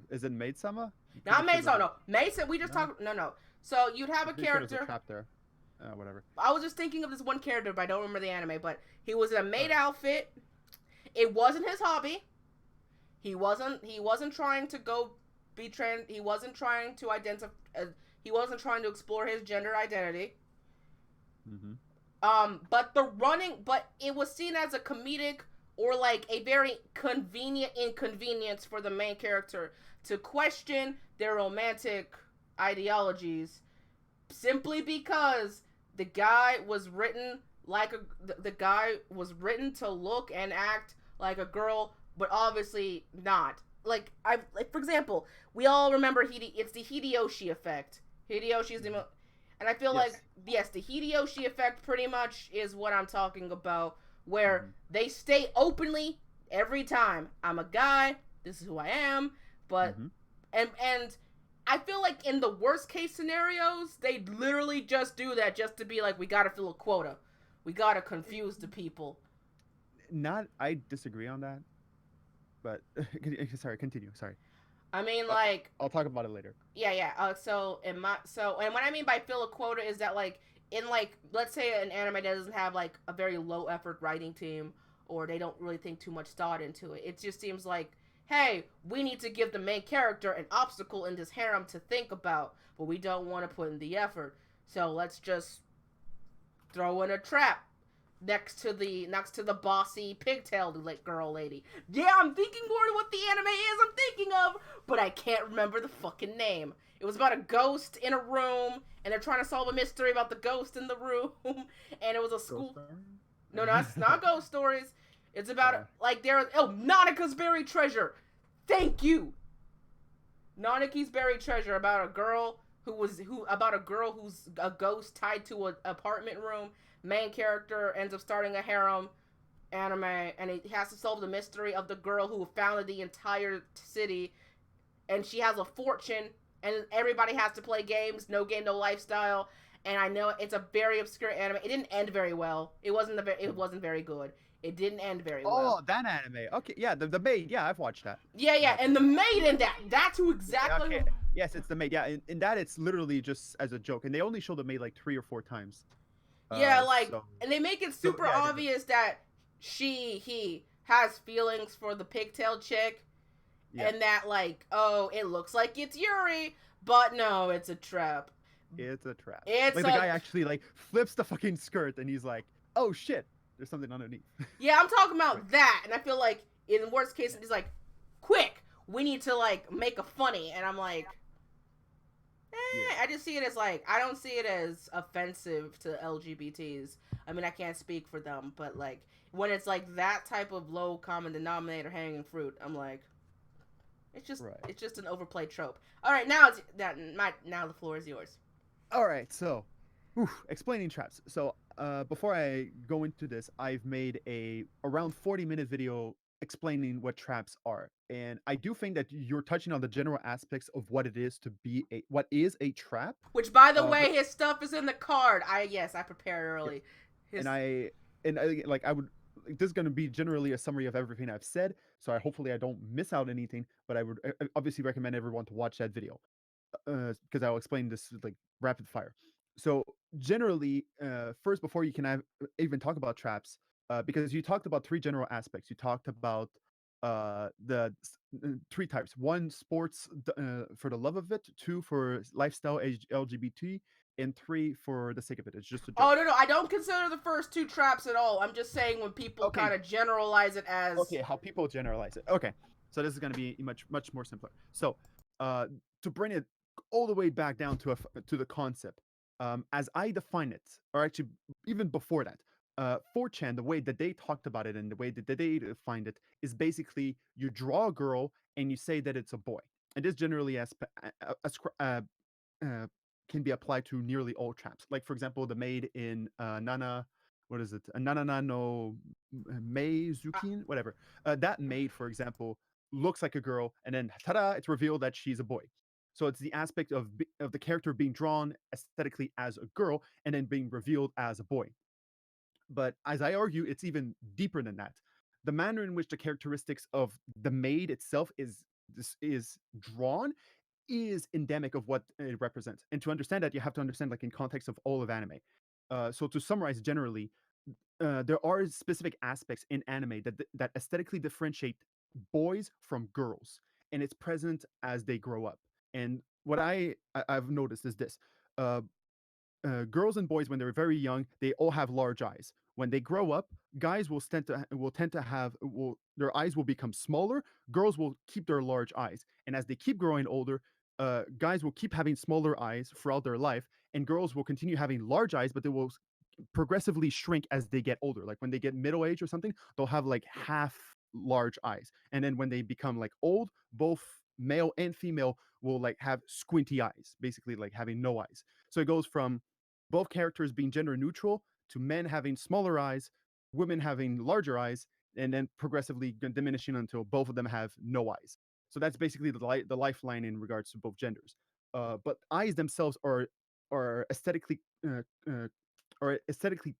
Is it Maid Sama? Not Maid Sama. No, Maid Sama. We just talked. No. So you'd have a character. There's a trap there. Whatever. I was just thinking of this one character, but I don't remember the anime. But he was in a maid outfit. It wasn't his hobby. He wasn't trying to go be trans. He wasn't trying to identify. He wasn't trying to explore his gender identity. But it was seen as a comedic or like a very convenient inconvenience for the main character to question their romantic ideologies simply because the guy was written to look and act like a girl, but obviously not. Like for example, we all remember it's the Hideyoshi effect. Hideyoshi's the and I feel like the Hideyoshi effect pretty much is what I'm talking about where Mhm. they state openly every time, I'm a guy, this is who I am, but Mhm. and I feel like in the worst case scenarios, they literally just do that just to be like, we gotta fill a quota. We gotta confuse the people. Not, I disagree on that, but sorry, continue. Sorry. I mean, Uh, like, I'll talk about it later. yeah, yeah. And what I mean by fill a quota is that like in like let's say an anime doesn't have like a very low effort writing team or they don't really think too much thought into it. It just seems like, hey, we need to give the main character an obstacle in this harem to think about, but we don't want to put in the effort. So let's just throw in a trap next to the bossy pigtail like girl lady. Yeah, I'm thinking more to what the anime is I'm thinking of, but I can't remember the fucking name. It was about a ghost in a room, and they're trying to solve a mystery about the ghost in the room, and it was a Ghost school. Story? No, no, it's not ghost stories. It's about like Nanika's buried treasure. Thank you. Nanika's buried treasure about a girl who's a ghost tied to an apartment room. Main character ends up starting a harem anime, and it has to solve the mystery of the girl who founded the entire city, and she has a fortune, and everybody has to play games. No game, no lifestyle. And I know it's a very obscure anime. It didn't end very well. It wasn't very good. It didn't end very Oh, well. that anime. Okay, yeah, the maid. Yeah, I've watched that. Yeah, yeah, and the maid in that's who Yeah, exactly. okay. Yes, it's the maid. Yeah, in that it's literally just as a joke, and they only show the maid like 3 or 4 times. Yeah, like, So and they make it so super yeah, it is. obvious that he has feelings for the pigtail chick, Yeah, and that like, oh, it looks like it's Yuri, but no, it's a trap. it's a trap. It's Like the guy a actually like flips the fucking skirt, and he's like, "Oh shit, there's something underneath." yeah. I'm talking Right. about that, and I feel like in the worst case, he's like, quick, we need to like make a funny, and I'm like, Yeah. I just see it as like I don't see it as offensive to LGBTs. I mean, I can't speak for them, but like when it's like that type of low common denominator hanging fruit, I'm like, Right. it's just an overplayed trope. All right, now it's that now the floor is yours. All right. So, explaining traps. So, before I go into this, I've made a around 40-minute video explaining what traps are, and I do think that you're touching on the general aspects of what it is to be a what is a trap. Which, by the But way, his stuff is in the card. I prepared yes, early. His and I like I would like, this is going to be generally a summary of everything I've said, so hopefully I don't miss out anything. But I would obviously recommend everyone to watch that video because I'll explain this like rapid fire. So generally, first before you can even talk about traps, because you talked about three general aspects. You talked about three types: one, sports for the love of it; two, for lifestyle LGBT; and three, for the sake of it. It's just a Oh joke. no, I don't consider the first two traps at all. I'm just saying when people Okay, kind of generalize it as. okay, how people generalize it. Okay, so this is going to be much more simpler. So, uh, to bring it all the way back down to to the concept, as I define it, or actually even before that, 4chan, the way that they talked about it and the way that they defined it is basically you draw a girl and you say that it's a boy, and this generally uh, uh, can be applied to nearly all traps. Like for example, the maid in Nana, what is it? Nana no Mei Uh, Zukin, whatever. That maid, for example, looks like a girl, and then ta-da! It's revealed that she's a boy. So it's the aspect of the character being drawn aesthetically as a girl and then being revealed as a boy. But as I argue, it's even deeper than that. The manner in which the characteristics of the maid itself is drawn is endemic of what it represents. And to understand that, you have to understand like in context of all of anime. So to summarize generally, there are specific aspects in anime that aesthetically differentiate boys from girls, and it's present as they grow up. And what I've noticed is this: uh, girls and boys, when they're very young, they all have large eyes. When they grow up, guys will tend to have their eyes will become smaller. Girls will keep their large eyes, and as they keep growing older, guys will keep having smaller eyes throughout their life, and girls will continue having large eyes, but they will progressively shrink as they get older. Like when they get middle age or something, they'll have like half large eyes, and then when they become like old, both male and female will like have squinty eyes, basically like having no eyes. So it goes from both characters being gender neutral to men having smaller eyes women having larger eyes, and then progressively diminishing until both of them have no eyes. So that's basically the lifeline in regards to both genders. But eyes themselves are aesthetically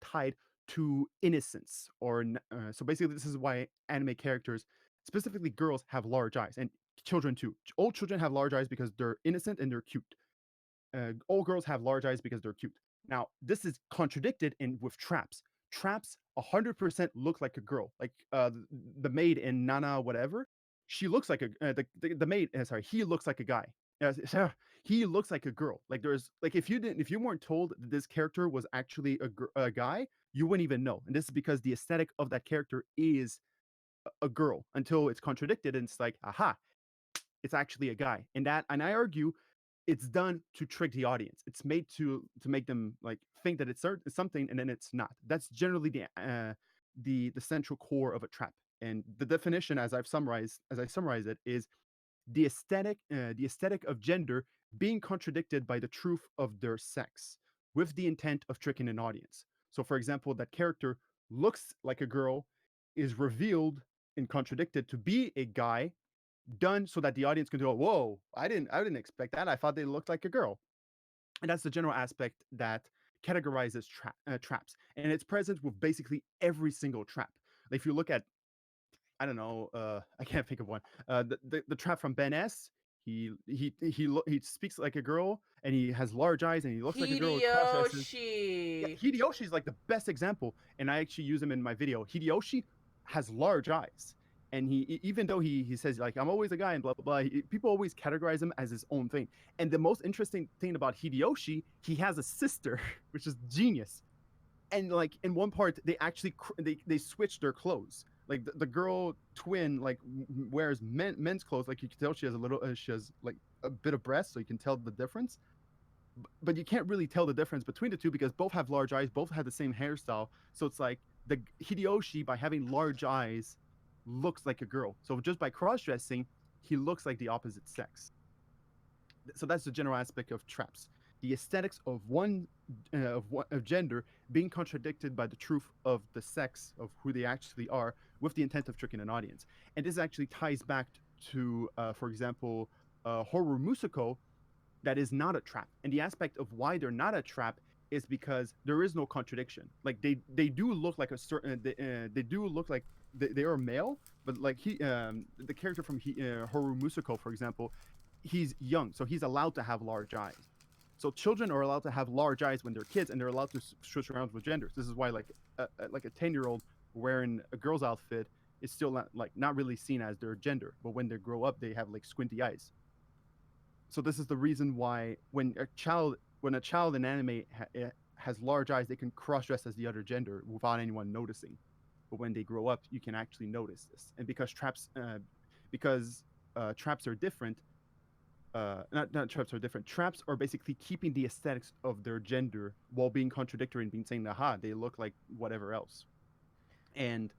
tied to innocence, so basically this is why anime characters, specifically girls, have large eyes, and children too. All children have large eyes because they're innocent and they're cute. All girls have large eyes because they're cute. Now, this is contradicted in with traps. Traps 100% look like a girl. Like the maid in Nana whatever, she looks like the maid. Sorry, he looks like a guy. He looks like a girl. Like there's like if you weren't told that this character was actually a guy, you wouldn't even know. And this is because the aesthetic of that character is a girl until it's contradicted, and it's like, aha, it's actually a guy. And I argue it's done to trick the audience. It's made to make them like think that it's something, and then it's not. That's generally the central core of a trap. And the definition, as I summarize it, is the aesthetic of gender being contradicted by the truth of their sex with the intent of tricking an audience. So, for example, that character looks like a girl, is revealed and contradicted to be a guy, done so that the audience can go, "Whoa, I didn't expect that. I thought they looked like a girl." And that's the general aspect that categorizes traps, and it's present with basically every single trap. Like if you look at, I don't know, I can't think of one. The trap from Ben S. He speaks like a girl, and he has large eyes, and he looks like a girl with cross dresses. Yeah, Hideyoshi. Hideyoshi is like the best example, and I actually use him in my video. Hideyoshi has large eyes, and even though he says like I'm always a guy and blah blah blah, people always categorize him as his own thing. And the most interesting thing about Hideyoshi, he has a sister, which is genius. And like in one part, they actually they switch their clothes. Like the girl twin like wears men's clothes. Like you can tell she has she has like a bit of breast, so you can tell the difference. But you can't really tell the difference between the two because both have large eyes, both have the same hairstyle. So it's like the Hideyoshi, by having large eyes, looks like a girl. So just by cross dressing, he looks like the opposite sex. So that's the general aspect of traps. The aesthetics of of gender being contradicted by the truth of the sex of who they actually are, with the intent of tricking an audience. And this actually ties back to, for example, Horror Musuko, that is not a trap. And the aspect of why they're not a trap is because there is no contradiction. Like they do look like a certain they do look like they are male, but like the character from Horu Musuko, for example, he's young, so he's allowed to have large eyes. So children are allowed to have large eyes when they're kids, and they're allowed to switch around with genders. This is why like a 10-year-old wearing a girl's outfit is still not really seen as their gender, but when they grow up, they have like squinty eyes. So this is the reason why when a child in anime has large eyes, they can cross dress as the other gender without anyone noticing. But when they grow up, you can actually notice this. And because traps are different, not traps are different. Traps are basically keeping the aesthetics of their gender while being contradictory and being saying, "Aha, they look like whatever else." And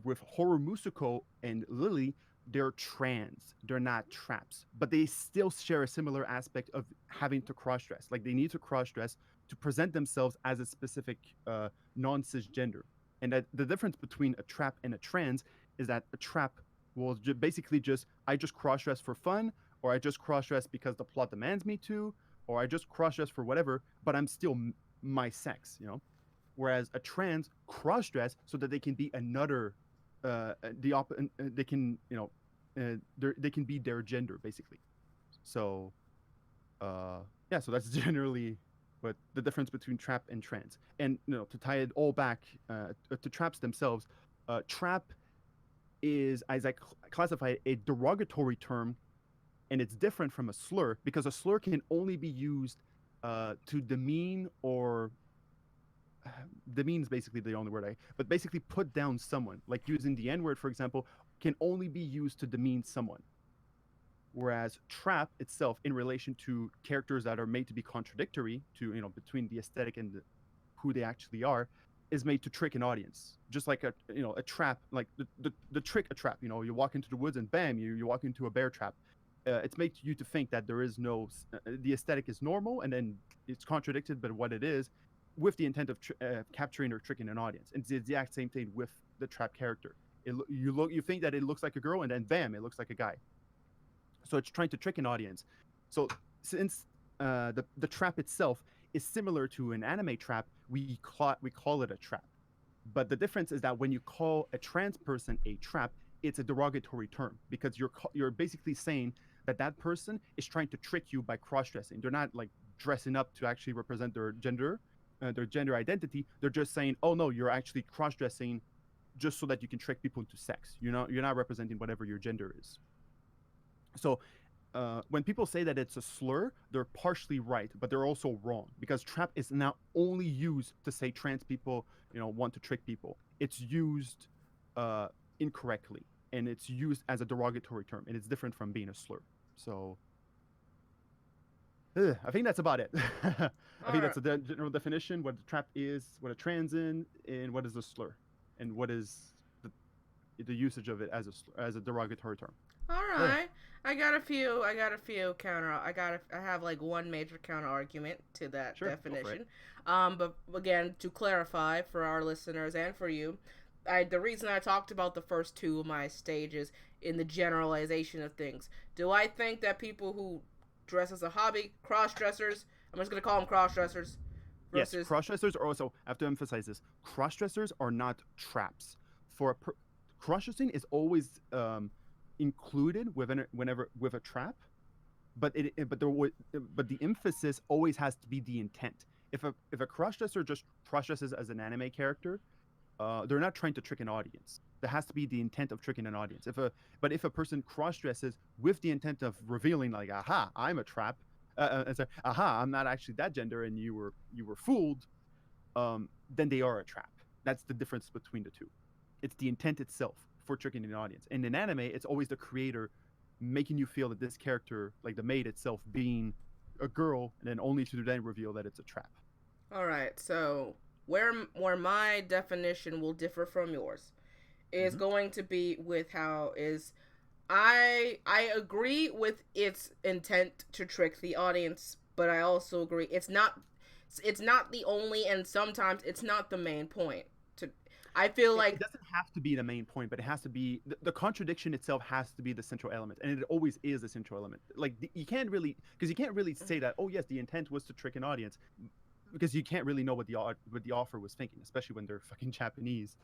with Horror Musuko and Lily, they're trans. They're not traps, but they still share a similar aspect of having to cross dress. Like they need to cross dress to present themselves as a specific non-cisgender. And that the difference between a trap and a trans is that a trap will basically I just cross dress for fun, or I just cross dress because the plot demands me to, or I just cross dress for whatever, but I'm still my sex, you know. Whereas a trans cross dress so that they can be another, they can they can be their gender basically. So yeah, so that's generally what the difference between trap and trans. And to tie it all back to traps themselves, trap is, as I classify it, a derogatory term, and it's different from a slur because a slur can only be used to demean or demean is basically the only word but basically put down someone. Like using the N-word, for example, can only be used to demean someone. Whereas trap itself, in relation to characters that are made to be contradictory to, between the aesthetic and who they actually are, is made to trick an audience. Just like a trap, like the trick a trap. You walk into the woods and bam, you walk into a bear trap. It's made you to think that there is no, the aesthetic is normal, and then it's contradicted by what it is. with the intent of capturing or tricking an audience. And it's the exact same thing with the trap character. You think that it looks like a girl, and then bam, it looks like a guy. So it's trying to trick an audience. So since the trap itself is similar to an anime trap, we call it a trap. But the difference is that when you call a trans person a trap, it's a derogatory term, because you're basically saying that person is trying to trick you by cross-dressing. They're not like dressing up to actually represent their gender identity. They're just saying, oh no, you're actually cross-dressing just so that you can trick people into sex. You're not representing whatever your gender is. So when people say that it's a slur, they're partially right, but they're also wrong, because trap is now only used to say trans people, want to trick people. It's used incorrectly, and it's used as a derogatory term, and it's different from being a slur. So I think that's about it. I think that's a general definition: what a trap is, what a trans is, and what is a slur, and what is the usage of it as a derogatory term. All right. I got a few counter. I have like one major counter argument to that definition. But again, to clarify for our listeners and for you, the reason I talked about the first two of my stages in the generalization of things. Do I think that people who dress as a hobby, cross-dressers, I'm just going to call them cross-dressers. Yes, cross-dressers are also, I have to emphasize this, cross-dressers are not traps. Cross-dressing is always included with a trap, but the emphasis always has to be the intent. If a crossdresser just crossdresses as an anime character, they're not trying to trick an audience. There has to be the intent of tricking an audience. If a person crossdresses with the intent of revealing, like, aha, I'm a trap, aha, I'm not actually that gender, and you were fooled, then they are a trap. That's the difference between the two. It's the intent itself for tricking an audience. And in anime, it's always the creator making you feel that this character, like the maid itself, being a girl, and then only to then reveal that it's a trap. All right, so where my definition will differ from yours is going to be with how is I agree with its intent to trick the audience, but I also agree it's not the only, and sometimes it's not the main point. I feel like it doesn't have to be the main point, but it has to be the contradiction itself has to be the central element, and it always is the central element. Like you can't really say that, oh yes, the intent was to trick an audience, because you can't really know what the author was thinking, especially when they're fucking Japanese,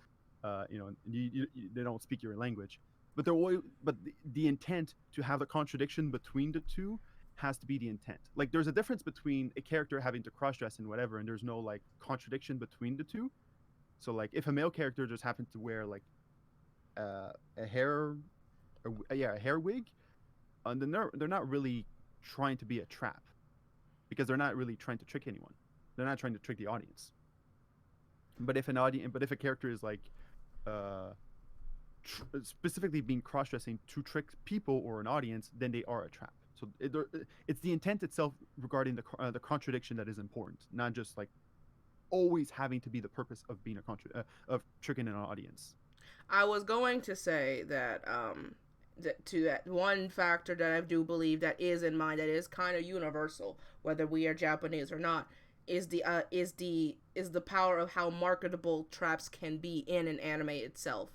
they don't speak your language. But the intent to have the contradiction between the two has to be the intent. Like there's a difference between a character having to cross-dress and whatever, and there's no like contradiction between the two. So like if a male character just happens to wear like a hair wig, then they're not really trying to be a trap, because they're not really trying to trick anyone. They're not trying to trick the audience. But if a character is like specifically being cross-dressing to trick people or an audience, then they are a trap. So it's the intent itself regarding the contradiction that is important, not just like always having to be the purpose of being of tricking an audience. I was going to say that that one factor that I do believe that is in mind, that is kind of universal, whether we are Japanese or not, is the power of how marketable traps can be in an anime itself.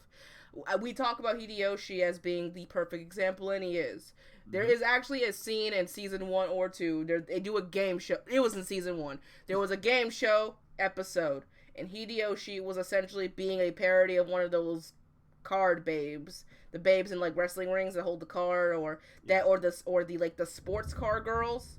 We talk about Hideyoshi as being the perfect example, and he is. There is actually a scene in season 1 or 2. They do a game show. It was in season 1. There was a game show episode, and Hideyoshi was essentially being a parody of one of those card babes, the babes in like wrestling rings that hold the card, or the sports car girls.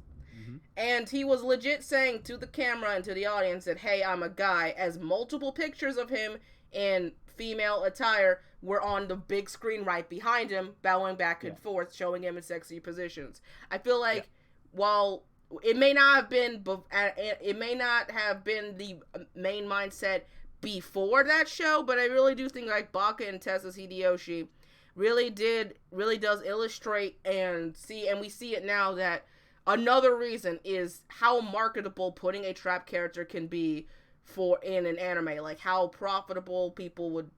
And he was legit saying to the camera and to the audience that, hey, I'm a guy, as multiple pictures of him in female attire were on the big screen right behind him, bowing back and forth, showing him in sexy positions. I feel like while it may not have been the main mindset before that show, but I really do think like Baka and Tessa's Hideyoshi really does illustrate and we see it now, that another reason is how marketable putting a trap character can be in an anime. Like how profitable people would,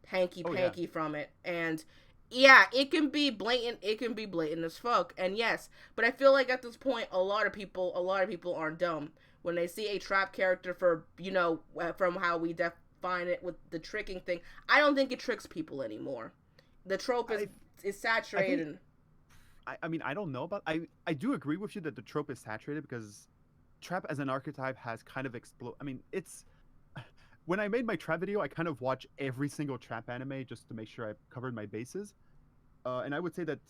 hanky-panky from it. And yeah, it can be blatant as fuck. And yes, but I feel like at this point a lot of people aren't dumb. when they see a trap character for, from how we define it with the tricking thing, I don't think it tricks people anymore. The trope is saturated. I mean, I don't know about. I do agree with you that the trope is saturated because trap as an archetype has kind of exploded. I mean, it's when I made my trap video, I kind of watched every single trap anime just to make sure I covered my bases. And I would say that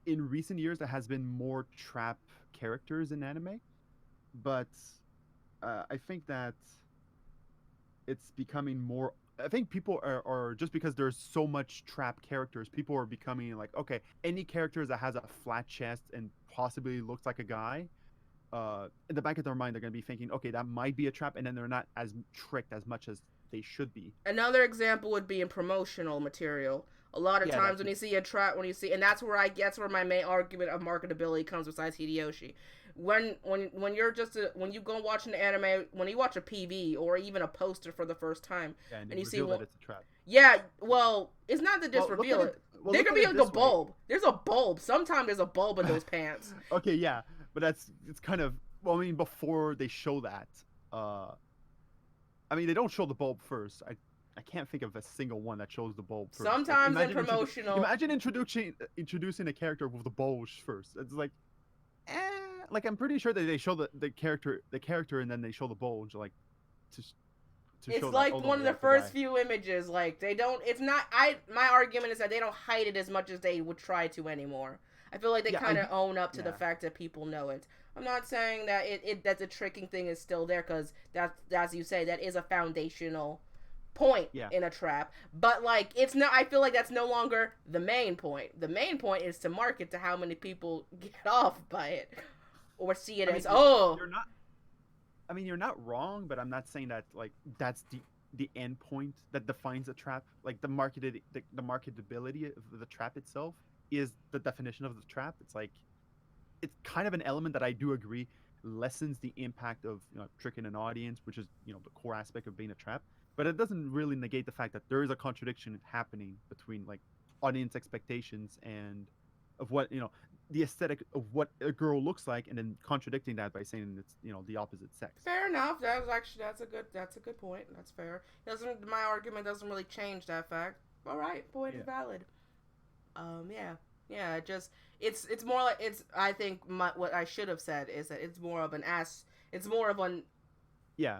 in recent years there has been more trap characters in anime, but I think that it's becoming more. I think people are just because there's so much trap characters, people are becoming like, okay, any character that has a flat chest and possibly looks like a guy, in the back of their mind, they're going to be thinking, okay, that might be a trap, and then they're not as tricked as much as they should be. Another example would be in promotional material. A lot of times when you see a trap, and that's where my main argument of marketability comes besides Hideyoshi. When you go watch an anime, when you watch a PV or even a poster for the first time, and you see that it's a trap. Yeah, well, it's not that just reveal it. There could be like a bulb. Way. There's a bulb. Sometimes there's a bulb in those pants. Okay, yeah, but it's kind of, well, I mean, before they show that, I mean, they don't show the bulb first. I can't think of a single one that shows the bulb first. Sometimes in promotional. Imagine introducing a character with the bulge first. It's like, like I'm pretty sure that they show the character and then they show the bulge, like to it's show like that, one of the first few images. Like they don't. It's not. My argument is that they don't hide it as much as they would try to anymore. I feel like they kind of own up to the fact that people know it. I'm not saying that that the tricking thing is still there, because that's, as you say, that is a foundational point in a trap, but like it's not. I feel like that's no longer the main point. The main point is to market to how many people get off by it or see it as you're not. I mean, you're not wrong, but I'm not saying that like that's the end point that defines a trap. Like the marketability of the trap itself is the definition of the trap. It's like it's kind of an element that I do agree lessens the impact of tricking an audience, which is the core aspect of being a trap. But it doesn't really negate the fact that there is a contradiction happening between like audience expectations and of what the aesthetic of what a girl looks like, and then contradicting that by saying it's the opposite sex. Fair enough. That's a good point. That's fair. My argument doesn't really change that fact. All right, point is valid. Yeah. It's more like I think what I should have said is that it's more of an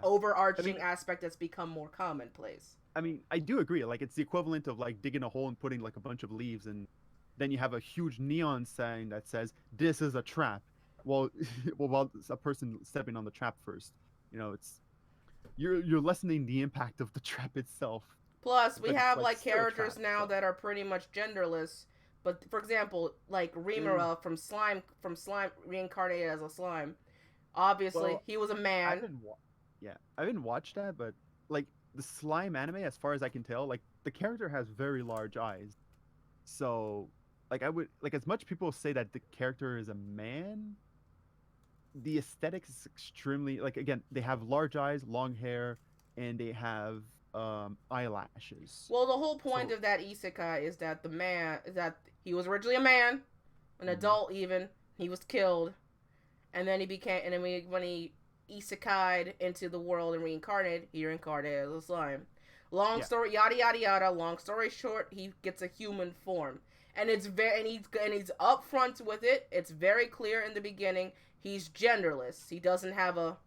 overarching aspect that's become more commonplace. I mean, I do agree. Like, it's the equivalent of like digging a hole and putting like a bunch of leaves, and then you have a huge neon sign that says "This is a trap." Well, while a person stepping on the trap first, it's you're lessening the impact of the trap itself. Plus, we have like characters now that are pretty much genderless. But for example, like Rimura from Slime reincarnated as a slime. Obviously, he was a man. I didn't watch that, but like the slime anime, as far as I can tell, like the character has very large eyes. So, like I would like as much people say that the character is a man, the aesthetics is extremely like again, they have large eyes, long hair, and they have eyelashes. Well, the whole point of that isekai is that he was originally a man, an adult even. He was killed, and then when he isekai'd into the world and reincarnated, he reincarnated as a slime. Long story, yada yada yada. Long story short, he gets a human form, and he's upfront with it. It's very clear in the beginning. He's genderless. He doesn't have a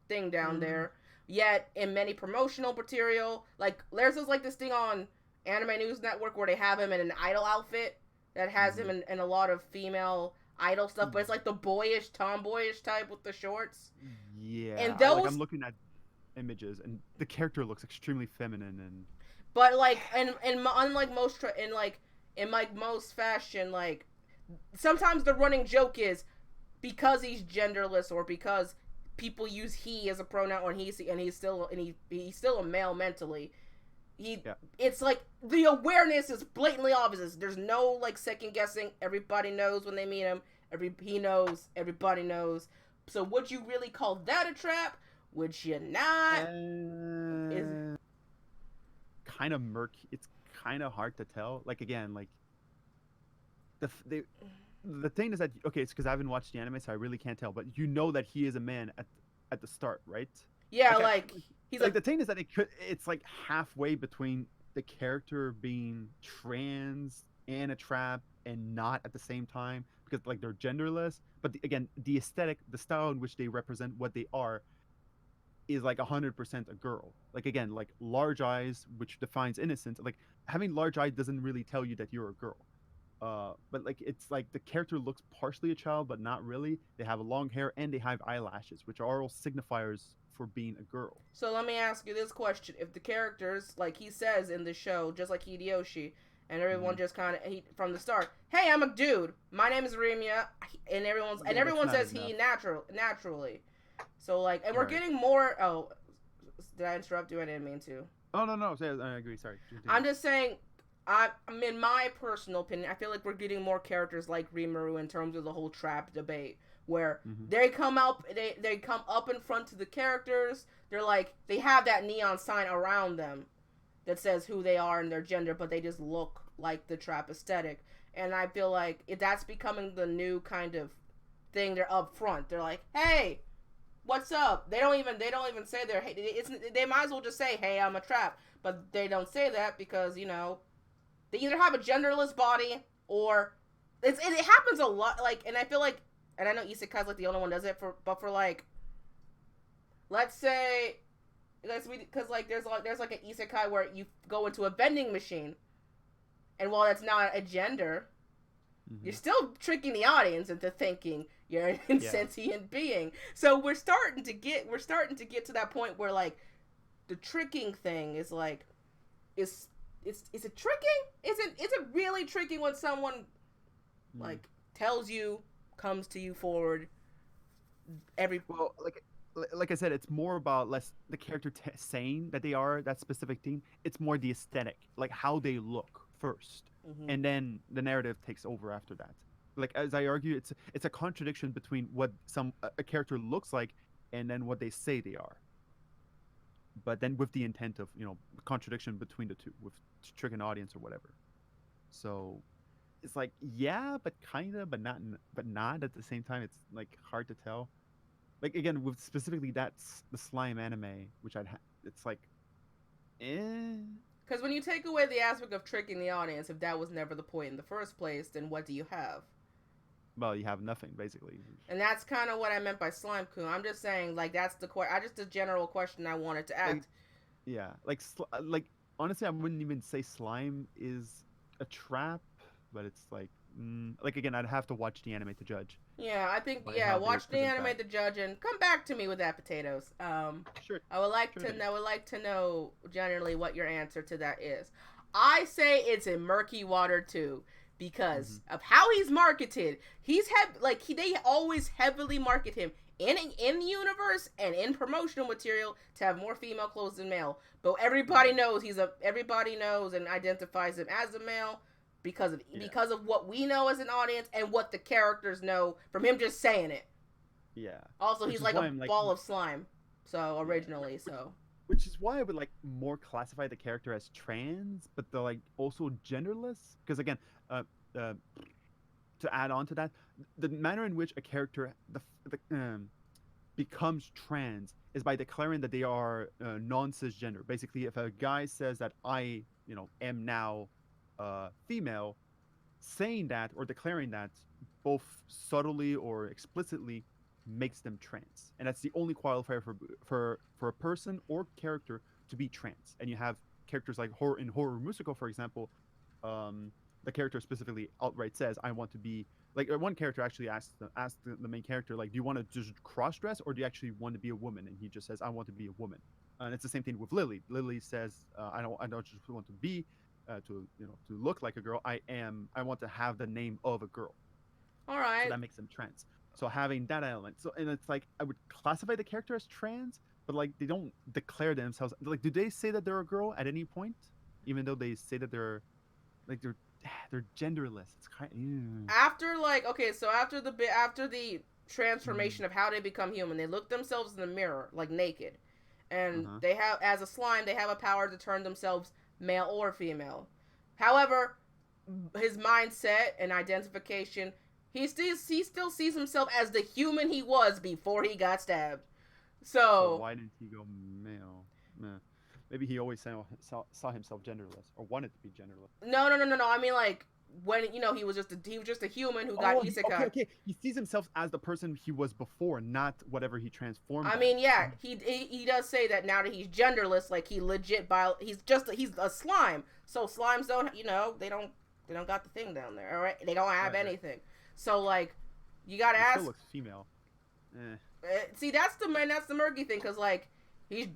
thing down there. Yet in many promotional material, like there's this thing on Anime News Network where they have him in an idol outfit that has him in a lot of female idol stuff, but it's like the tomboyish type with the shorts. Yeah, and those I'm looking at images, and the character looks extremely feminine, and but like and unlike most in most fashion, like sometimes the running joke is because he's genderless or because people use he as a pronoun, and he's still a male mentally. It's like the awareness is blatantly obvious. There's no like second guessing. Everybody knows when they meet him. He knows. Everybody knows. So would you really call that a trap? Would you not? Kind of murky. It's kind of hard to tell. Like again, like the thing is that okay, it's because I haven't watched the anime, so I really can't tell. But that he is a man at the start, right? Yeah, Like, he's like the thing is that it's like halfway between the character being trans and a trap and not at the same time because like they're genderless. But again, the aesthetic, the style in which they represent what they are is like 100% a girl. Like again, like large eyes, which defines innocence. Like having large eyes doesn't really tell you that you're a girl. But like it's like the character looks partially a child, but not really. They have long hair and they have eyelashes, which are all signifiers for being a girl. So let me ask you this question: if the characters, like he says in the show, just like Hideyoshi, and everyone just kind of from the start, "Hey, I'm a dude. My name is Remia," and everyone says he naturally. So like, and we're getting more. Oh, did I interrupt you? I didn't mean to. Oh no, I agree. Sorry. I'm just saying. In my personal opinion, I feel like we're getting more characters like Rimuru in terms of the whole trap debate, where they come up in front of the characters. They're like, they have that neon sign around them that says who they are and their gender, but they just look like the trap aesthetic. And I feel like that's becoming the new kind of thing. They're up front. They're like, hey, what's up? They don't even say they might as well just say, hey, I'm a trap. But they don't say that because, they either have a genderless body or it happens a lot. Like, and I feel like, and I know Isekai's like the only one does it but for like, let's say, because like there's like an Isekai where you go into a vending machine, and while that's not a gender, you're still tricking the audience into thinking you're an insentient being. So we're starting to get to that point where like the tricking thing is like is it tricking? Is it really tricking when someone like tells you, comes to you forward well, like I said, it's more about less the character saying that they are that specific thing. It's more the aesthetic, like how they look first, and then the narrative takes over after that. Like as I argue, it's a contradiction between what a character looks like and then what they say they are. But then with the intent of contradiction between the two, with trick an audience or whatever. So it's like but kinda, but not at the same time. It's like hard to tell. Like again, with specifically that's the slime anime, which it's like, Because when you take away the aspect of tricking the audience, if that was never the point in the first place, then what do you have? Well, you have nothing basically. And that's kind of what I meant by slime-kun. I'm just saying, like, that's just a general question I wanted to ask. Like honestly, I wouldn't even say slime is a trap, but it's like again, I'd have to watch the anime to judge. Yeah, I think watch the anime to judge and come back to me with that, potatoes. Sure. I would like to know generally what your answer to that is. I say it's in murky water too. Because of how he's marketed, they always heavily market him in the universe and in promotional material to have more female clothes than male. But everybody knows everybody knows and identifies him as a male because of what we know as an audience and what the characters know from him just saying it. Yeah. Also, he's like a ball of slime. So originally, which is why I would like more classify the character as trans, but they're like also genderless. Because again, to add on to that, the manner in which a character becomes trans is by declaring that they are non-cisgender. Basically, if a guy says that I, am now female, saying that or declaring that both subtly or explicitly makes them trans, and that's the only qualifier for a person or character to be trans. And you have characters like in Horror Musical, for example. The character specifically outright says, I want to be, like, one character actually asked the main character, like, do you want to just cross dress or do you actually want to be a woman? And he just says, I want to be a woman. And it's the same thing with Lily. Lily says, I don't just want to be to look like a girl. I want to have the name of a girl. All right. So that makes them trans. So having that element. So, and it's like, I would classify the character as trans, but like they don't declare themselves. Like, do they say that they're a girl at any point? Even though they say that they're genderless. It's kind of... After the transformation of how they become human, they look themselves in the mirror like naked, and they have, as a slime, they have a power to turn themselves male or female. However, his mindset and identification, he still sees himself as the human he was before he got stabbed. So So why didn't he go male? Meh. Maybe he always saw himself genderless or wanted to be genderless. no. I mean, like when he was just a human who got Okay, isekai. okay. He sees himself as the person he was before, not whatever he transformed I as. mean, yeah, he does say that now that he's genderless, like he legit he's a slime. So slimes don't they don't got the thing down there. All right, they don't have Right, right. anything. So like, you gotta He still ask. looks female. Eh. See, that's the murky thing, because like he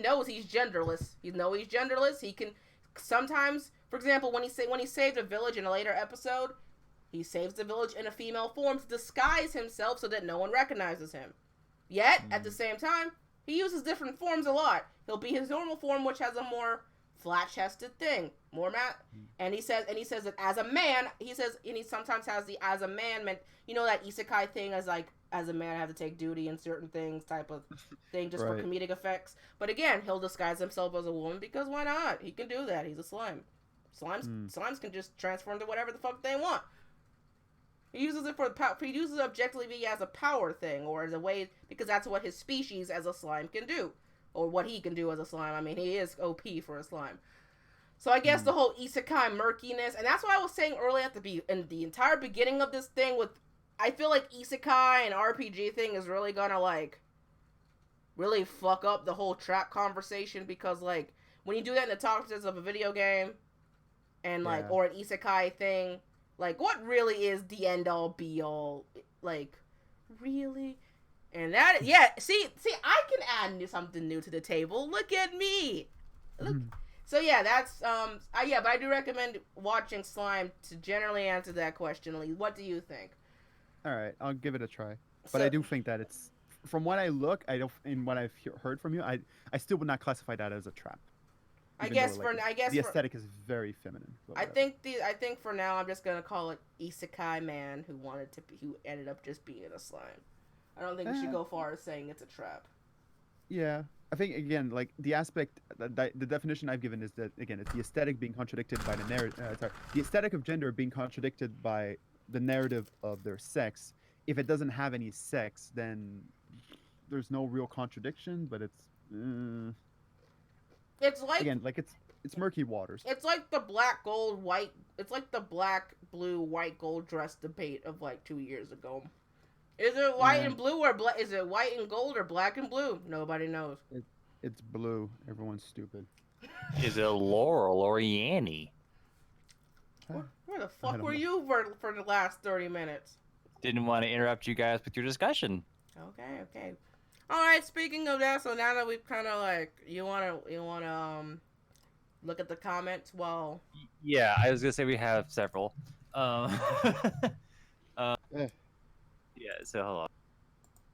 knows he's genderless. He's genderless. He can sometimes, for example, when he saved a village in a later episode, he saves the village in a female form to disguise himself so that no one recognizes him. Yet at the same time, he uses different forms a lot. He'll be his normal form, which has a more flat-chested thing, more and he says that as a man, and he sometimes has the as a man meant, that isekai thing, as like as a man I have to take duty in certain things type of thing, just for Right. comedic effects. But again, he'll disguise himself as a woman because why not? He can do that. He's a slime. Slimes can just transform to whatever the fuck they want. He uses it for the power. He uses it objectively as a power thing, or as a way, because that's what his species as a slime can do, or what he can do as a slime. I mean, he is OP for a slime. So I guess the whole isekai murkiness, and that's why I was saying earlier in the entire beginning of this thing, with I feel like isekai and RPG thing is really gonna like really fuck up the whole trap conversation, because like when you do that in the topics of a video game and like Yeah. or an isekai thing, like what really is the end all be all, like really? And that, yeah, see I can add something new to the table. Look at me. Look. So yeah, that's yeah, but I do recommend watching Slime to generally answer that question. Lee, what do you think? All right, I'll give it a try. But I do think that it's from what I look, I don't, in what I've heard from you, I still would not classify that as a trap. I Even though guess like for I guess the for aesthetic is very feminine. But I whatever. think for now I'm just gonna call it Isekai Man who ended up just being a slime. I don't think we should Eh, go far as saying it's a trap. yeah, I think again, like the aspect, the definition I've given is that again, it's the aesthetic being contradicted by the narrative. Sorry, the aesthetic of gender being contradicted by the narrative of their sex. If it doesn't have any sex, then there's no real contradiction. But it's It's like again, like it's murky waters. it's like the black gold white. It's like the black blue white gold dress debate of like 2 years ago. Is it white Yeah, and blue or black? Is it white and gold or black and blue? Nobody knows. it's blue. Everyone's stupid. Is it Laurel or Yanny? Where the I fuck don't were know. you for the last 30 minutes? Didn't want to interrupt you guys with your discussion. Okay. All right. Speaking of that, so now that we've kind of like, you wanna look at the comments. Well, Yeah, I was gonna say we have several. Um, Eh. yeah. So hold on.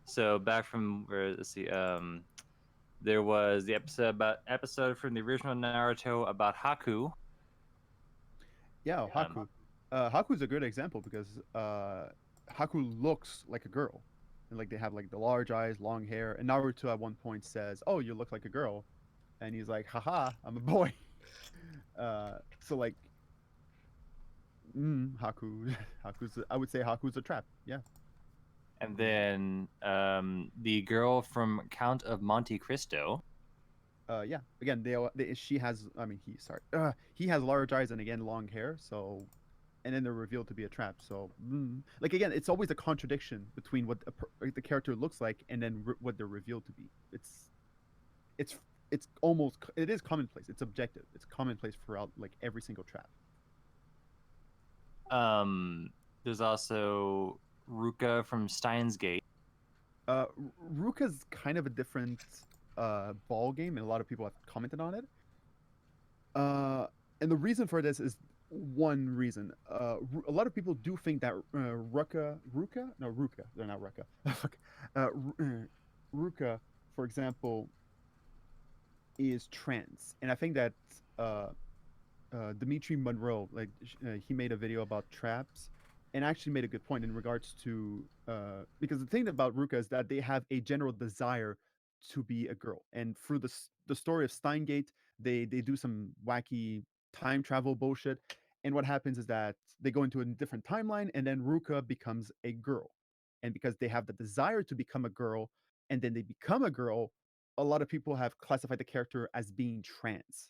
So back from where? Let's see. There was the episode from the original Naruto about Haku. Yeah, Haku. Haku's a good example because Haku looks like a girl, and like they have like the large eyes, long hair. And Naruto at one point says, "Oh, you look like a girl," and he's like, "Haha, I'm a boy." So like, Haku, I would say Haku's a trap. Yeah. And then the girl from Count of Monte Cristo. Yeah. Again, she has. I mean, he has large eyes and again long hair. So, and then they're revealed to be a trap. So, like again, it's always a contradiction between what the character looks like and then what they're revealed to be. It's it is commonplace. It's objective. It's commonplace throughout like every single trap. There's also Ruka from Steins Gate. Ruka's kind of a different ball game, and a lot of people have commented on it. And the reason for this is one reason. A lot of people do think that they're not Ruka. Fuck. Ruka, for example, is trans, and I think that Dimitri Monroe, like he made a video about traps, and actually made a good point in regards to because the thing about Ruka is that they have a general desire to be a girl, and through the story of Steingate, they do some wacky time travel bullshit, and what happens is that they go into a different timeline, and then Ruka becomes a girl, and because they have the desire to become a girl, and then they become a girl, a lot of people have classified the character as being trans.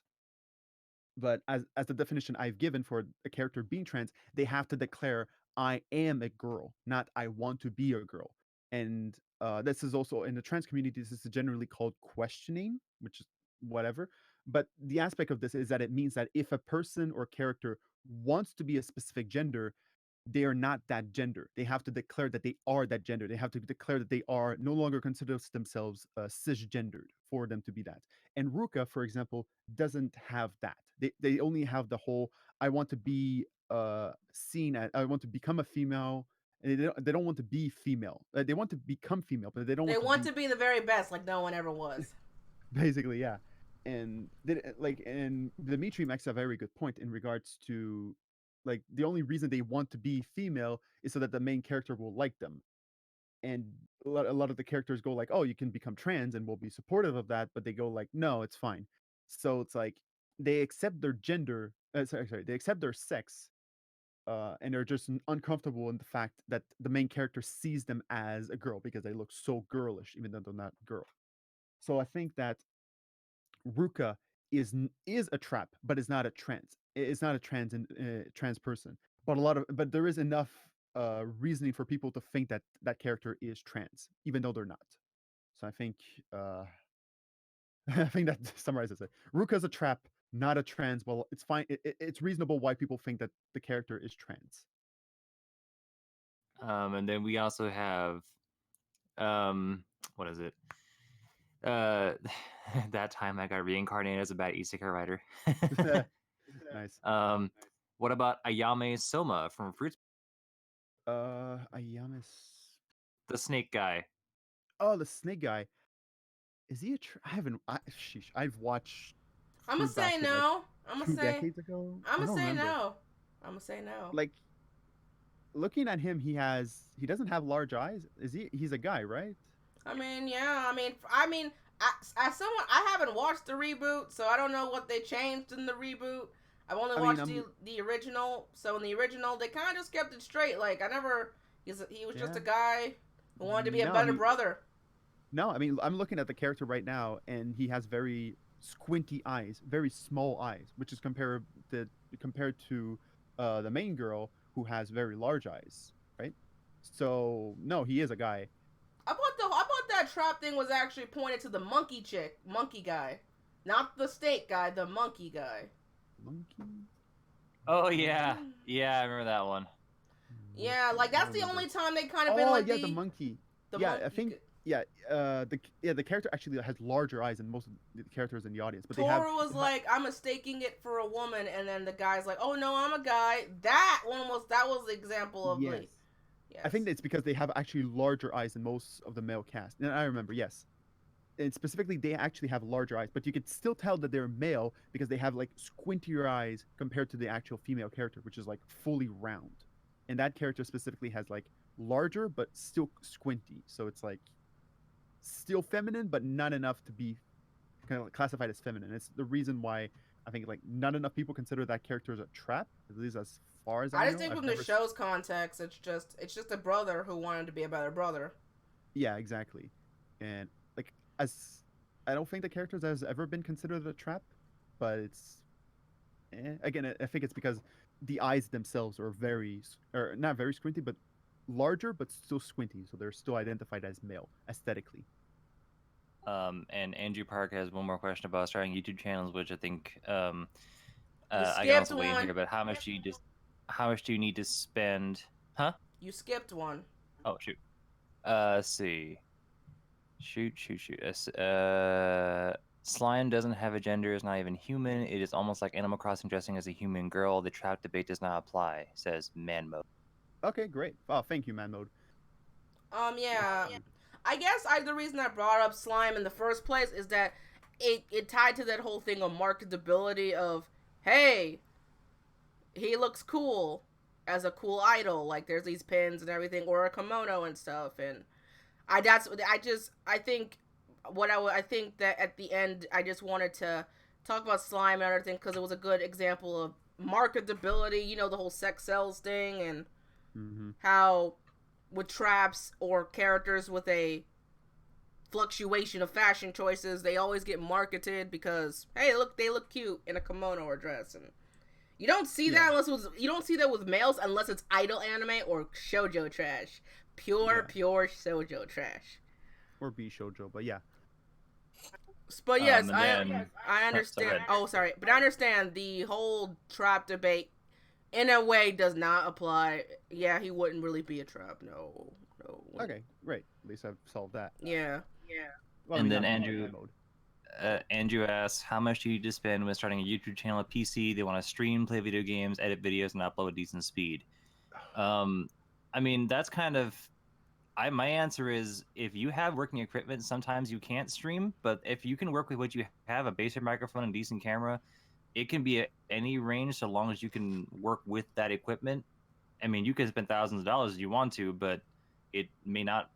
But as the definition I've given for a character being trans, they have to declare I am a girl, not I want to be a girl. And this is also in the trans community. This is generally called questioning, which is whatever. But the aspect of this is that it means that if a person or character wants to be a specific gender, they are not that gender. They have to declare that they are that gender. They have to declare that they are no longer consider themselves cisgendered for them to be that. And Ruka, for example, doesn't have that. They only have the whole I want to be seen as I want to become a female. And they don't want to be female. They want to become female, but they don't They want to want be to be the very best, like no one ever was. basically, yeah. And Dimitri makes a very good point in regards to like the only reason they want to be female is so that the main character will like them. And a lot of the characters go like, oh, you can become trans and we'll be supportive of that, but they go like, no, it's fine. So it's like they accept their gender, sorry, they accept their sex, and they're just uncomfortable in the fact that the main character sees them as a girl because they look so girlish, even though they're not girl. So I think that Ruka is a trap, but is not a trans. It's not a trans person. But there is enough reasoning for people to think that that character is trans, even though they're not. So I think I think that summarizes it. Ruka's a trap, not a trans. Well, it's fine. It's reasonable why people think that the character is trans. And then we also have, what is it? That time I got reincarnated as a bad isekai writer. Nice. What about Ayame Soma from Fruits? Ayamis. The snake guy. Oh, the snake guy. Is he a? I haven't. Sheesh. I've watched I'm gonna Fruit say Basket like no. I'm gonna 2 decades ago. I'm I gonna don't say remember. no. I'm gonna say no. Like looking at him, he doesn't have large eyes. Is he? He's a guy, right? I mean, yeah. As someone, I haven't watched the reboot, so I don't know what they changed in the reboot. I've only watched the original. So in the original, they kind of just kept it straight. Like he was just a guy who wanted to be a better brother. No, I mean, I'm looking at the character right now, and he has very squinty eyes, very small eyes, which is compared to the main girl who has very large eyes, right? So no, he is a guy. I thought that trap thing was actually pointed to the monkey guy, not the snake guy, the monkey guy. Monkey. Oh yeah, I remember that one. Yeah, like that's the only time they kind of been like the monkey. I think. The character actually has larger eyes than most of the characters in the audience. But Toru was like, I'm mistaking it for a woman, and then the guy's like, oh no, I'm a guy. That was the example of yes. I think it's because they have actually larger eyes than most of the male cast. And I remember, yes. And specifically, they actually have larger eyes, but you could still tell that they're male because they have like squintier eyes compared to the actual female character, which is like fully round. And that character specifically has like larger but still squinty. So it's like still feminine, but not enough to be kind of classified as feminine. It's the reason why I think like not enough people consider that character as a trap, at least as far as I know. I just think from the show's context, it's just a brother who wanted to be a better brother. Yeah, exactly. And like as I don't think the character has ever been considered a trap, but it's again, I think it's because the eyes themselves are not very squinty, but larger, but still squinty, so they're still identified as male aesthetically. And Andrew Park has one more question about starting YouTube channels, which I think I can also weigh in here. But how much do you need to spend? Huh? You skipped one. Oh shoot. Let's see. Shoot. Slime doesn't have a gender. Is not even human. It is almost like Animal Crossing dressing as a human girl. The trap debate does not apply. Says Man Mode. Okay, great. Oh, thank you, Man Mode. Yeah. I guess the reason I brought up slime in the first place is that it tied to that whole thing of marketability of, hey, he looks cool as a cool idol. Like there's these pins and everything, or a kimono and stuff. And I think that at the end I just wanted to talk about slime and everything because it was a good example of marketability. You know, the whole sex sells thing and how with traps or characters with a fluctuation of fashion choices. They always get marketed because, hey, look, they look cute in a kimono or dress, and you don't see that you don't see that with males unless it's idol anime or shoujo trash, pure shoujo trash, or B shoujo. But yeah, but yes, then, I understand. Oh, sorry, but I understand the whole trap debate. In a way, does not apply. Yeah, he wouldn't really be a trap. No. okay, great. At least I've solved that. Yeah. Well, and I mean, then Andrew asks, how much do you need to spend when starting a YouTube channel at PC? They want to stream, play video games, edit videos, and upload at decent speed. I mean, that's kind of... my answer is, if you have working equipment, sometimes you can't stream, but if you can work with what you have, a basic microphone and decent camera, it can be at any range so long as you can work with that equipment. I mean, you can spend thousands of dollars if you want to, but it may not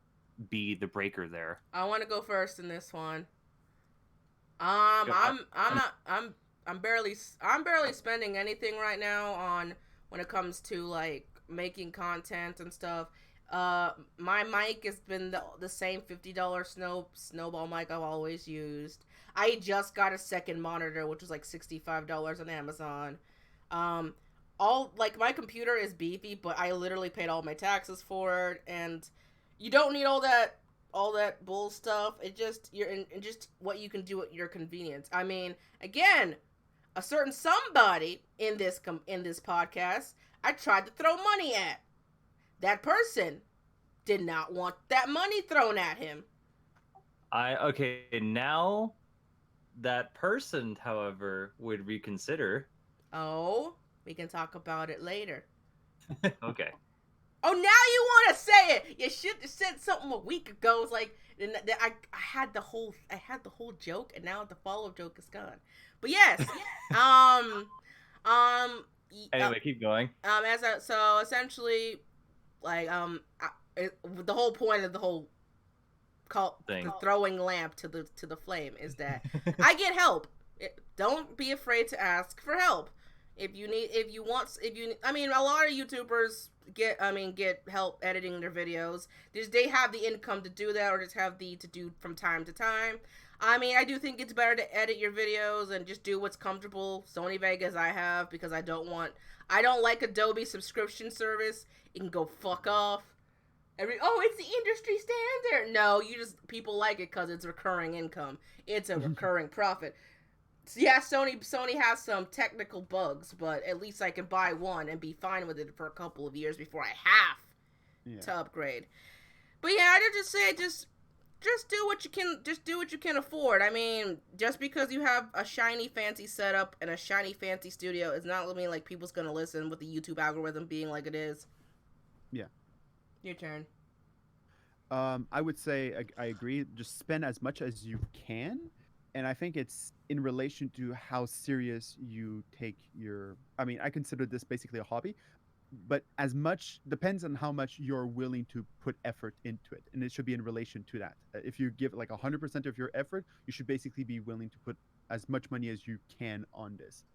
be the breaker there. I want to go first in this one. I'm barely spending anything right now on when it comes to like making content and stuff. My mic has been the same $50 snowball mic I've always used. I just got a second monitor, which was like $65 on Amazon. All like my computer is beefy, but I literally paid all my taxes for it, and you don't need all that bull stuff. It just just what you can do at your convenience. I mean, again, a certain somebody in this podcast, I tried to throw money at. That person did not want that money thrown at him. Okay, now that person, however, would reconsider. Oh, we can talk about it later. Okay. Oh, now you want to say it? You should have said something a week ago. It's like I had the whole joke, and now the follow-up joke is gone. But yes, Anyway, keep going. So essentially, like the whole point of the whole the throwing lamp to the flame is that I get help. Don't be afraid to ask for help. I mean, a lot of YouTubers get help editing their videos. They have the income to do that, or just have to do from time to time. I mean, I do think it's better to edit your videos and just do what's comfortable. Sony Vegas I have, because I don't like Adobe subscription service. It can go fuck off. It's the industry standard. No, people like it because it's recurring income. It's a recurring profit. Yeah, Sony has some technical bugs, but at least I can buy one and be fine with it for a couple of years before I have to upgrade. But yeah, I just say just do what you can. Just do what you can afford. I mean, just because you have a shiny fancy setup and a shiny fancy studio is not mean like people's gonna listen with the YouTube algorithm being like it is. Yeah. Your turn. I would say I agree. Just spend as much as you can. And I think it's in relation to how serious you take your... I mean, I consider this basically a hobby, but as much depends on how much you're willing to put effort into it. And it should be in relation to that. If you give like 100% of your effort, you should basically be willing to put as much money as you can on this.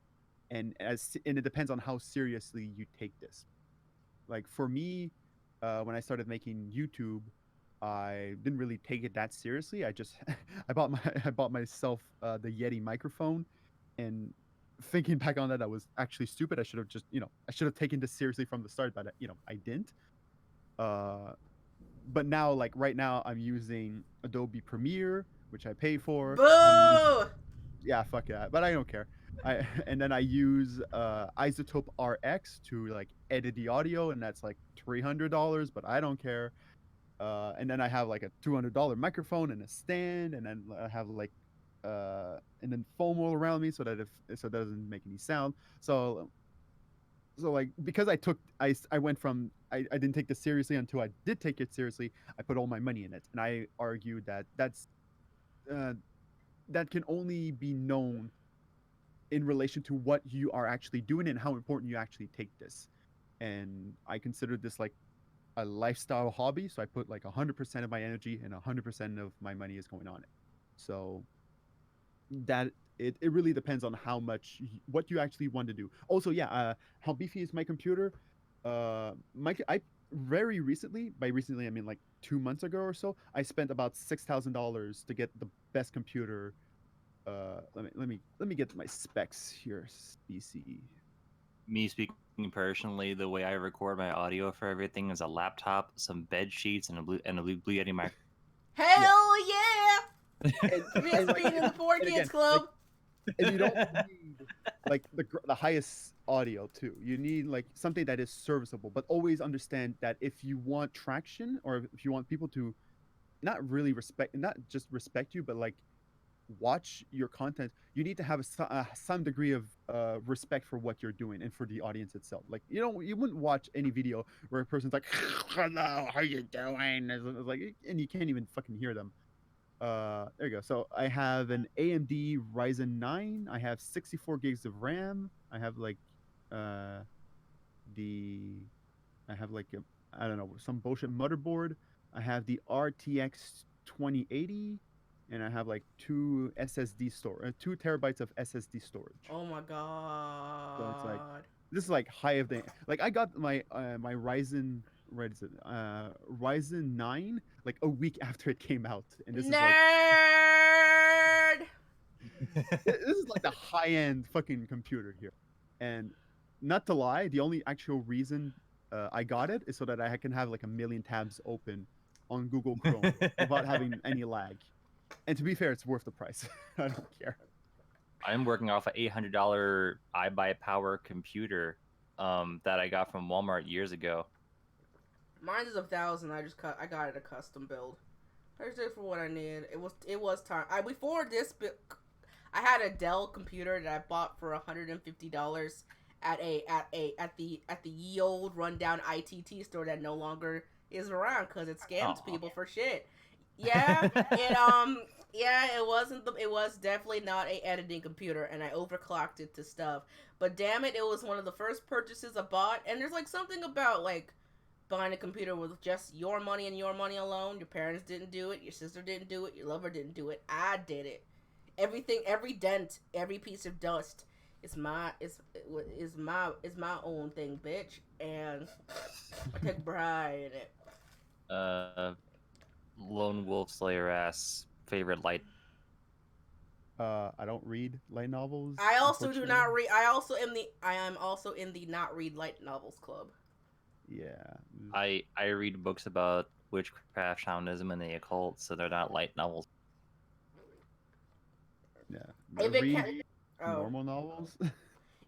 And it depends on how seriously you take this. Like for me, when I started making YouTube, I didn't really take it that seriously. I just I bought myself the Yeti microphone, and thinking back on that, I was actually stupid. I should have just I should have taken this seriously from the start, but I didn't. But now, like right now, I'm using Adobe Premiere, which I pay for. Boo! Yeah, fuck that. But I don't care. And then I use Isotope RX to like edit the audio, and that's like $300, but I don't care. And then I have like a $200 microphone and a stand, and then I have like and then foam all around me so that it doesn't make any sound. So like because I went from I didn't take this seriously until I did take it seriously. I put all my money in it, and I argue that that can only be known in relation to what you are actually doing and how important you actually take this. And I consider this like a lifestyle hobby, so I put like 100% of my energy and 100% of my money is going on it. So that it really depends on how much what you actually want to do. Also, yeah, how beefy is my computer? I very recently, by recently I mean like 2 months ago or so, I spent about $6,000 to get the best computer. Let me get my specs here. BCE. Me speaking personally, the way I record my audio for everything is a laptop, some bed sheets, and a blue Yeti mic. Hell yeah! Chris Like, being in the Four and Kids again, Club. and you don't need like the highest audio too. You need like something that is serviceable, but always understand that if you want traction or if you want people to not really respect, not just respect you, but like watch your content, you need to have some degree of respect for what you're doing and for the audience itself. Like you wouldn't watch any video where a person's like, "Hello, how you doing?" It's like, and you can't even fucking hear them. There you go. So I have an AMD Ryzen 9. I have 64 gigs of RAM. I have like uh the I have like a, I don't know, some bullshit motherboard. I have the RTX 2080, and I have like 2 terabytes of SSD storage. Oh my So it's like god. this is like high of the like I got my Ryzen, what is it, Ryzen 9 like a week after it came out, and this is like Nerd! this is like the high end fucking computer here. And not to lie, the only actual reason I got it is so that I can have like a million tabs open on Google Chrome without having any lag. And to be fair, it's worth the price. I don't care. I'm working off an $800 iBuyPower computer that I got from Walmart years ago. Mine is 1,000. I got it a custom build. I just did it for what I need. It was time. Before this, I had a Dell computer that I bought for $150 at the ye old rundown ITT store that no longer is around because it scams people for shit. Yeah, it was definitely not a editing computer, and I overclocked it to stuff. But damn it, it was one of the first purchases I bought, and there's like something about like buying a computer with just your money and your money alone. Your parents didn't do it, your sister didn't do it, your lover didn't do it. I did it. Everything, every dent, every piece of dust is my own thing, bitch, and I take pride in it. Lone Wolf Slayer ass favorite light. I don't read light novels. I also do not read. I am also in the not read light novels club. Yeah. I read books about witchcraft, shamanism, and the occult, so they're not light novels. Yeah. If it can, normal novels.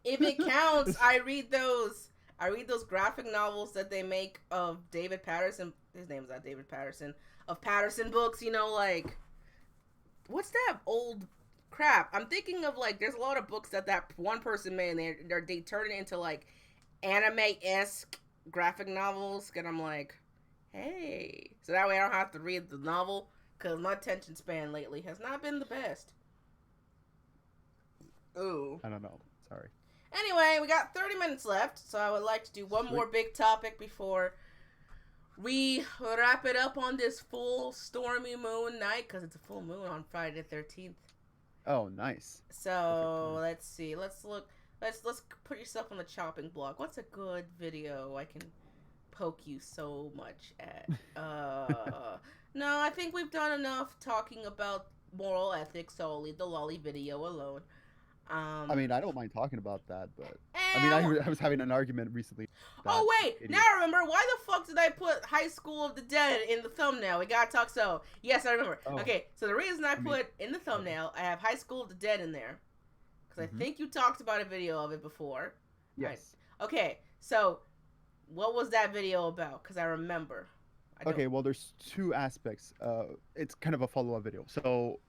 If it counts, I read those. I read those graphic novels that they make of David Patterson. His name's not David Patterson. Of Patterson books, like what's that old crap? I'm thinking of like there's a lot of books that one person made, and they turn it into like anime-esque graphic novels, and I'm like, hey, so that way I don't have to read the novel because my attention span lately has not been the best. Ooh. I don't know. Sorry. Anyway, we got 30 minutes left, so I would like to do one more big topic before we wrap it up on this full stormy moon night, because it's a full moon on Friday the 13th. Oh, nice. So, let's see. Let's look. Let's put yourself on the chopping block. What's a good video I can poke you so much at? No, I think we've done enough talking about moral ethics, so I'll leave the lolly video alone. I mean, I don't mind talking about that, but I mean, I was having an argument recently. Oh wait, now I remember. Why the fuck did I put High School of the Dead in the thumbnail? We gotta talk. So yes, I remember. Oh. Okay, so the reason I put in the thumbnail, I have High School of the Dead in there because I think you talked about a video of it before. Yes. Right. Okay, so what was that video about? Because I remember. Okay, well, there's two aspects. It's kind of a follow-up video. So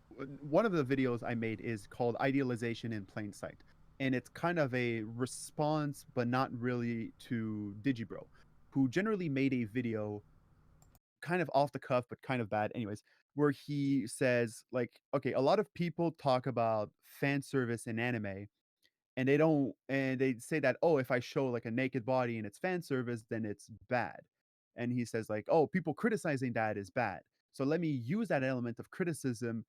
one of the videos I made is called Idealization in Plain Sight. And it's kind of a response, but not really, to Digibro, who generally made a video kind of off the cuff, but kind of bad anyways, where he says, like, okay, a lot of people talk about fan service in anime, and they say that, oh, if I show like a naked body and it's fan service, then it's bad. And he says like, oh, people criticizing that is bad. So let me use that element of criticism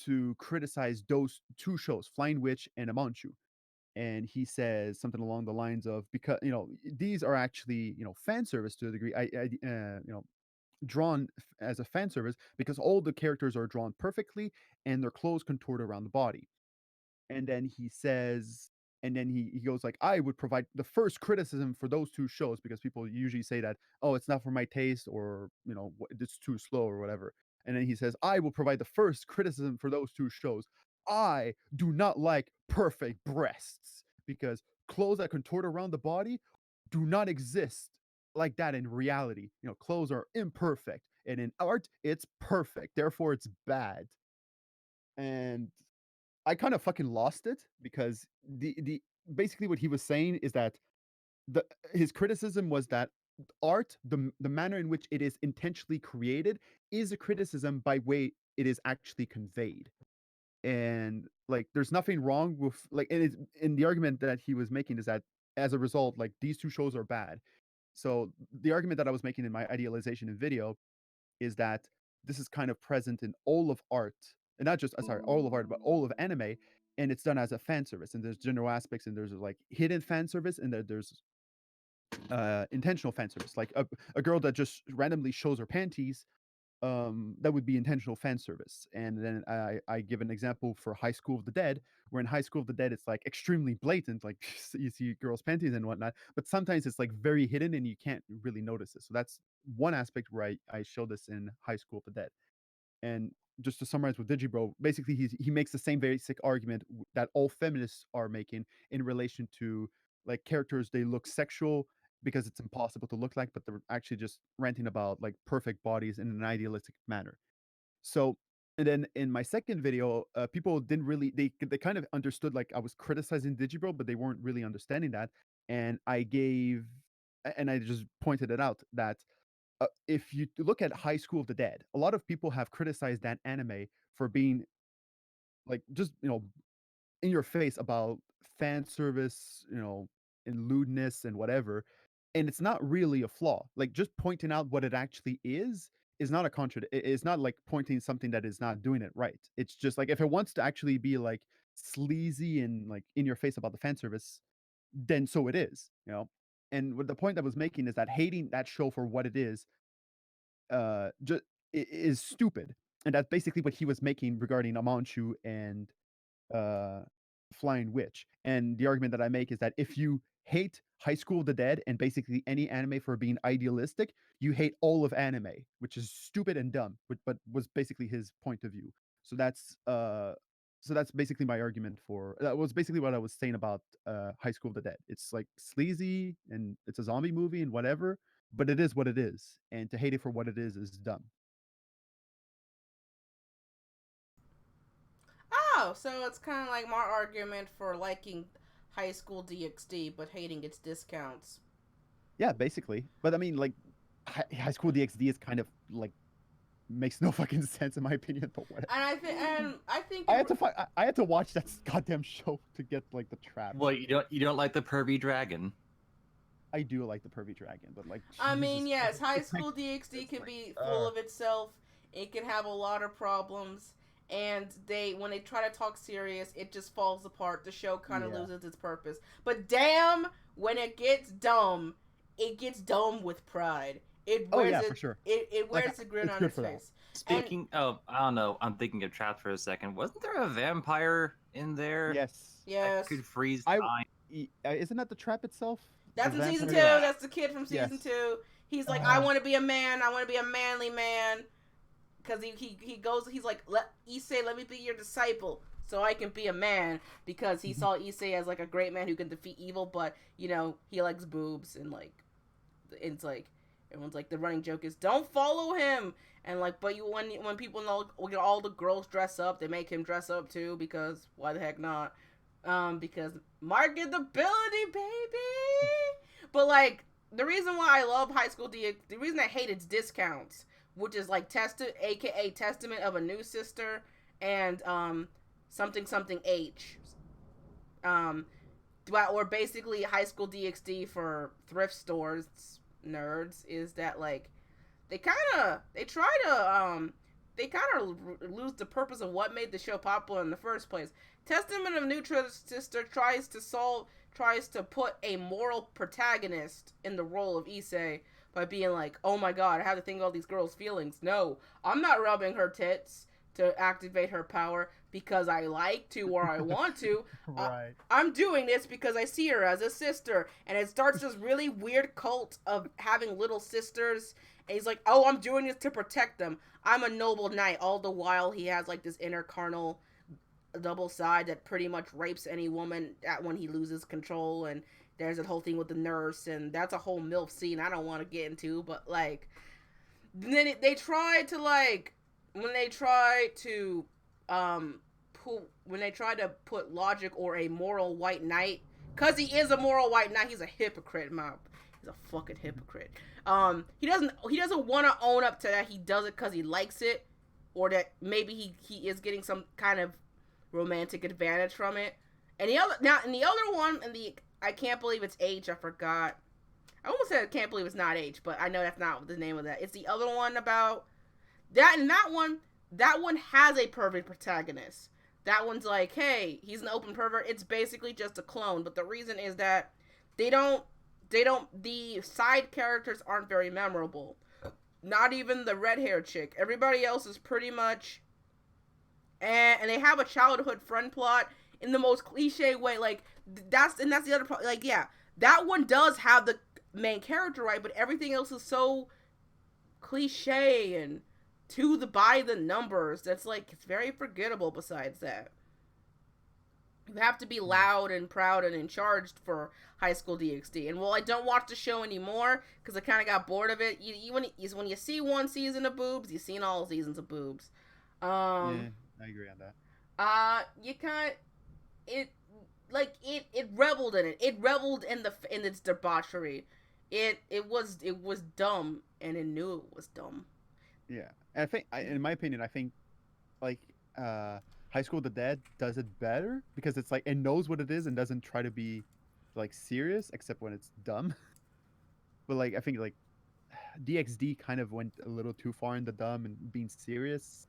to criticize those two shows, Flying Witch and Amanchu. and he says something along the lines of, because these are actually fan service to a degree. Drawn as a fan service because all the characters are drawn perfectly and their clothes contoured around the body. And then he says, and then he goes like, I would provide the first criticism for those two shows because people usually say that, oh, it's not for my taste, or it's too slow or whatever. And then he says, I will provide the first criticism for those two shows. I do not like perfect breasts because clothes that contort around the body do not exist like that in reality. Clothes are imperfect, and in art it's perfect, therefore it's bad. And I kind of fucking lost it because the basically what he was saying is that the his criticism was that art, the manner in which it is intentionally created, is a criticism by way it is actually conveyed. And like, there's nothing wrong with like, and it's in the argument that he was making is that as a result, like, these two shows are bad. So the argument that I was making in my idealization in video is that this is kind of present in all of art, and not just sorry, all of art, but all of anime, and it's done as a fan service. And there's general aspects, and there's like hidden fan service, and there's intentional fan service, like a girl that just randomly shows her panties. That would be intentional fan service. And then I give an example for High School of the Dead, where in High School of the Dead it's like extremely blatant, like you see girls' panties and whatnot, but sometimes it's like very hidden and you can't really notice it. So that's one aspect where I show this in High School of the Dead. And just to summarize with Digibro, basically he makes the same basic argument that all feminists are making in relation to like characters. They look sexual because it's impossible to look like, but they're actually just ranting about like perfect bodies in an idealistic manner. So, and then in my second video, people didn't really, they kind of understood like I was criticizing Digibro, but they weren't really understanding that. And I just pointed it out that if you look at High School of the Dead, a lot of people have criticized that anime for being like just in your face about fan service, and lewdness and whatever. And it's not really a flaw. Like, just pointing out what it actually is not a contradiction. It's not like pointing something that is not doing it right. It's just like, if it wants to actually be like sleazy and like in your face about the fan service, then so it is. And what the point I was making is that hating that show for what it just is stupid. And that's basically what he was making regarding Amanchu and uh, Flying Witch. And the argument that I make is that if you hate High School of the Dead and basically any anime for being idealistic, you hate all of anime, which is stupid and dumb, but was basically his point of view. So that's basically my argument for that. Was basically what I was saying about High School of the Dead. It's like sleazy and it's a zombie movie and whatever, but it is what it is, and to hate it for what it is dumb. Oh, so it's kind of like my argument for liking High School DxD but hating its discounts. Yeah, basically. But I mean, like, High School DxD is kind of like makes no fucking sense in my opinion. But whatever. And I think I had to watch that goddamn show to get like the trap. Well, you don't like the pervy dragon. I do like the pervy dragon, but like, I mean, yes, High School DxD can be full of itself. It can have a lot of problems, and when they try to talk serious, it just falls apart. The show kind of loses its purpose. But damn, when it gets dumb with pride. It wears for sure. It wears a grin on its face. Speaking of, I don't know, I'm thinking of Trapped for a second. Wasn't there a vampire in there? Yes. That could freeze time. Isn't that the trap itself? That's in season 2. Yeah. That's the kid from season 2. He's like, I want to be a man. I want to be a manly man. Because he goes, he's like, Issei, let me be your disciple so I can be a man. Because he saw Issei as like a great man who can defeat evil, but, he likes boobs. And like, it's like, everyone's like, the running joke is, don't follow him. And like, but when people know, all the girls dress up, they make him dress up too, because why the heck not? Because marketability, baby. But like, the reason why I love High School DxD, the reason I hate its discounts, which is like aka Testament of a New Sister, and something H, or basically High School DxD for thrift stores nerds, is that like they try to they kind of lose the purpose of what made the show popular in the first place. Testament of Neutral Sister tries to put a moral protagonist in the role of Issei by being like, oh my god, I have to think of all these girls' feelings. No, I'm not rubbing her tits to activate her power because I like to or I want to. Right. I'm doing this because I see her as a sister. And it starts this really weird cult of having little sisters. And he's like, oh, I'm doing this to protect them. I'm a noble knight. All the while he has like this inner carnal double side that pretty much rapes any woman when he loses control. And there's that whole thing with the nurse. And that's a whole MILF scene I don't want to get into. But like, then they try to like, when they try to put logic or a moral white knight, because he is a moral white knight, he's a hypocrite, man. He's a fucking hypocrite. He doesn't want to own up to that. He does it because he likes it, or that maybe he is getting some kind of romantic advantage from it. And the other one, I can't believe it's H. I forgot. I almost said I can't believe it's not H, but I know that's not the name of that. It's the other one about that, and that one has a pervert protagonist. That one's like, hey, he's an open pervert. It's basically just a clone, but the reason is that the side characters aren't very memorable. Not even the red-haired chick. Everybody else is pretty much, and they have a childhood friend plot in the most cliche way. Like, that's the other part. Like, yeah, that one does have the main character right, but everything else is so cliche and by the numbers. That's like, it's very forgettable. Besides that, you have to be loud and proud and in charge for High School DxD. And while I don't watch the show anymore because I kind of got bored of it, when you see one season of boobs, you've seen all seasons of boobs. Yeah, I agree on that. You can't. It reveled in it. It reveled in its debauchery. It was dumb, and it knew it was dumb. Yeah, and I think, in my opinion, I think like High School of the Dead does it better because it's like it knows what it is and doesn't try to be like serious, except when it's dumb. But like I think like DxD kind of went a little too far in the dumb and being serious.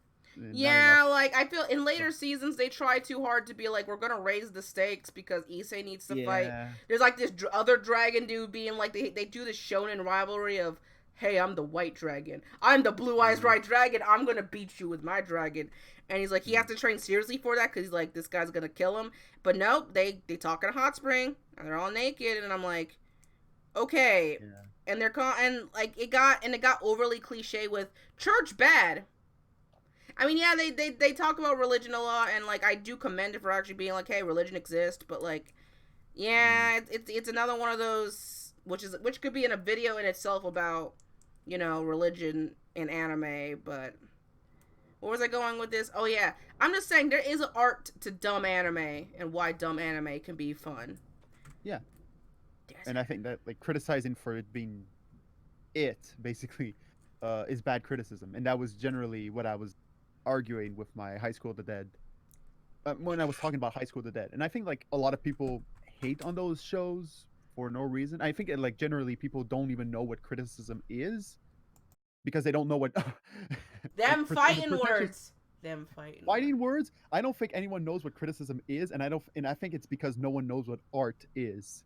Yeah, like I feel in later seasons they try too hard to be like, we're gonna raise the stakes because Issei needs to fight. There's like this other dragon dude being like, they do this shonen rivalry of, hey, I'm the white dragon, I'm the blue eyes white dragon, I'm gonna beat you with my dragon. And he's like, he has to train seriously for that because he's like, this guy's gonna kill him. But nope, they talk in a hot spring and they're all naked, and I'm like, okay. And it got overly cliche with church bad. I mean, yeah, they talk about religion a lot, and like I do commend it for actually being like, hey, religion exists, but like, yeah, it's another one of those which could be in a video in itself about, religion in anime. But where was I going with this? Oh yeah, I'm just saying there is an art to dumb anime and why dumb anime can be fun. Yeah, and I think that like criticizing for it being basically is bad criticism, and that was generally what I was arguing with my High School of the Dead when I was talking about High School of the Dead. And I think like a lot of people hate on those shows for no reason. I think like generally people don't even know what criticism is because they don't know what them fighting words. Fighting words. I don't think anyone knows what criticism is, and I think it's because no one knows what art is.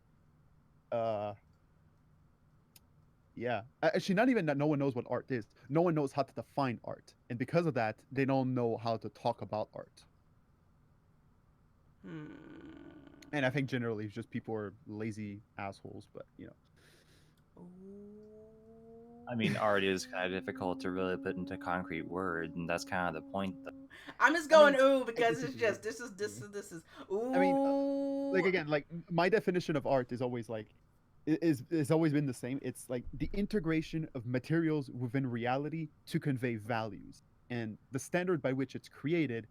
Yeah, actually, not even that no one knows what art is. No one knows how to define art, and because of that, they don't know how to talk about art. And I think generally, it's just people are lazy assholes. But I mean, art is kind of difficult to really put into concrete words, and that's kind of the point. I'm just going ooh because it's just this is ooh. I mean, like again, like my definition of art is always like. It's always been the same. It's like the integration of materials within reality to convey values. And the standard by which it's created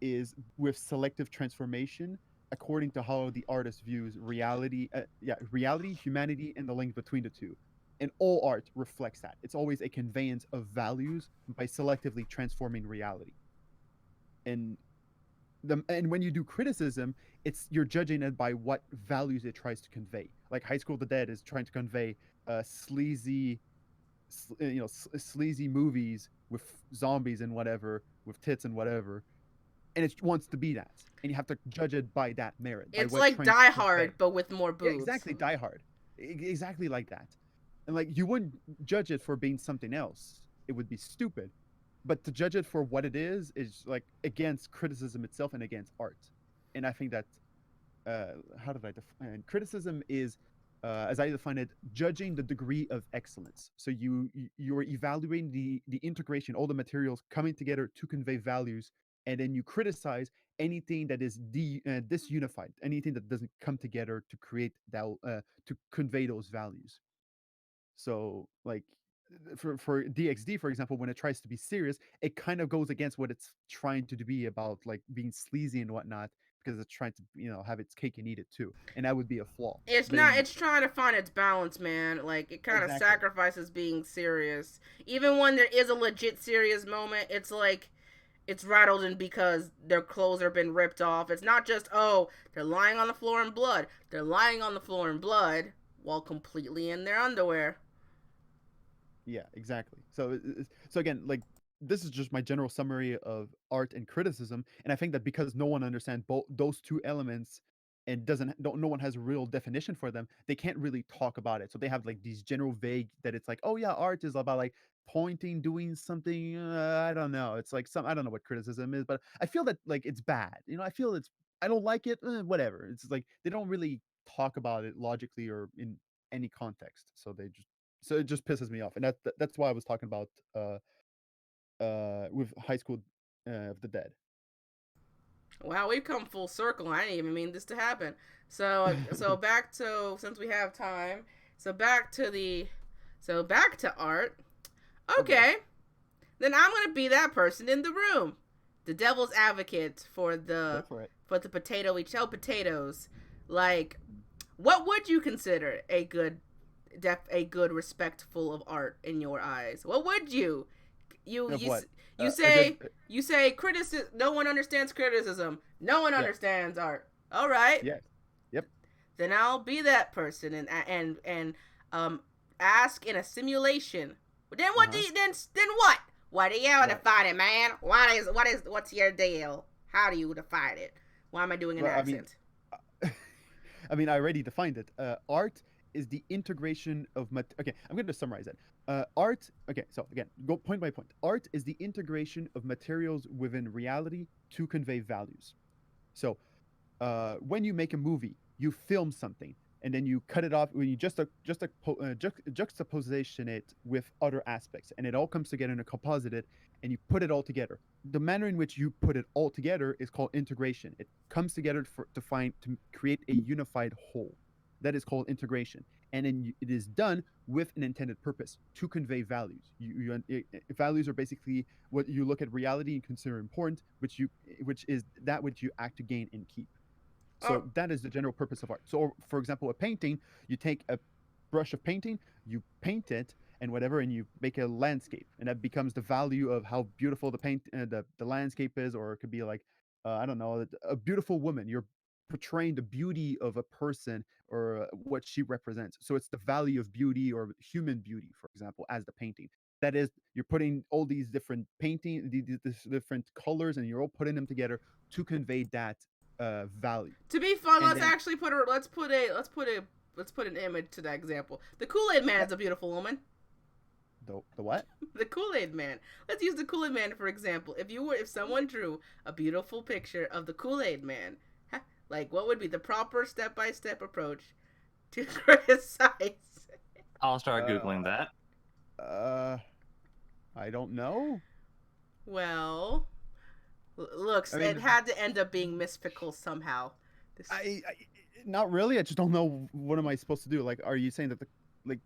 is with selective transformation according to how the artist views reality, humanity, and the link between the two. And all art reflects that. It's always a conveyance of values by selectively transforming reality. And when you do criticism, you're judging it by what values it tries to convey. Like High School of the Dead is trying to convey sleazy sleazy movies with zombies and whatever, with tits and whatever, and it wants to be that, and you have to judge it by that merit, by It's what like trying to Die convey. Hard, but with more Yeah, boobs. exactly. Die Hard, exactly like that. And like you wouldn't judge it for being something else. It would be stupid. But to judge it for what it is like against criticism itself and against art. And I think that how did I define criticism is as I define it, judging the degree of excellence. So you're evaluating the integration, all the materials coming together to convey values, and then you criticize anything that is disunified, anything that doesn't come together to create that to convey those values. So like for DXD, for example, when it tries to be serious, it kind of goes against what it's trying to be about, like being sleazy and whatnot, because it's trying to have its cake and eat it too, and that would be a flaw. It's But not. then It's trying to find its balance, man. Like it kind of exactly, sacrifices being serious, even when there is a legit serious moment. It's like it's rattled in because their clothes are been ripped off. It's not just they're lying on the floor in blood. They're lying on the floor in blood while completely in their underwear. yeah, exactly. So again, like this is just my general summary of art and criticism, and I think that because no one understands both those two elements and doesn't don't no one has a real definition for them, they can't really talk about it. So they have like these general vague that it's like, oh yeah, art is about like pointing, doing something. I don't know. It's like some I don't know what criticism is, but I feel that like it's bad. I feel I don't like it. Whatever. It's like they don't really talk about it logically or in any context. So it just pisses me off, and that's why I was talking about with High School of the Dead. Wow, we've come full circle. I didn't even mean this to happen. So back to since we have time. Back to art. Okay, Okay, then I'm gonna be that person in the room, the devil's advocate for go the for it. potato. We sell potatoes. Like, what would you consider a good respectful of art in your eyes? What would you? You Of you what? you A good. say you say criticism. No one understands criticism. No one Yes. understands art. All right, Yes. Yep. then I'll be that person and um ask in a simulation. Then Uh what do huh. you then what? What do you Right. define it, man? What's your deal? How do you define it? Why am I doing an Well, I mean, accent? I already defined it. Art is the integration of okay, I'm going to summarize it. Art. Okay, so again, go point by point. Art is the integration of materials within reality to convey values. So when you make a movie, you film something and then you cut it off when you juxtaposition it with other aspects, and it all comes together in a composite it, and you put it all together. The manner in which you put it all together is called integration. It comes together to create a unified whole. That is called integration, and then it is done with an intended purpose to convey values. Values are basically what you look at reality and consider important, which is that which you act to gain and keep. Oh, So that is the general purpose of art. So, for example, a painting, you take a brush of painting, you paint it and whatever, and you make a landscape, and that becomes the value of how beautiful the landscape is, or it could be like, I don't know, a beautiful woman. You're portraying the beauty of a person or what she represents. So it's the value of beauty or human beauty, for example, as the painting. That is, you're putting all these different these different colors, and you're all putting them together to convey that value. to be fun, And let's then actually let's put an image to that example. The Kool Aid Man yeah, is a beautiful woman. the what? The Kool Aid Man. Let's use the Kool Aid Man for example. If someone drew a beautiful picture of the Kool Aid Man, like what would be the proper step by step approach to criticize? I'll start googling Uh, that. uh, I don't know. Well, looks I it mean, had to end up being mystical somehow. This I not really. I just don't know what am I supposed to do. Like, are you saying that like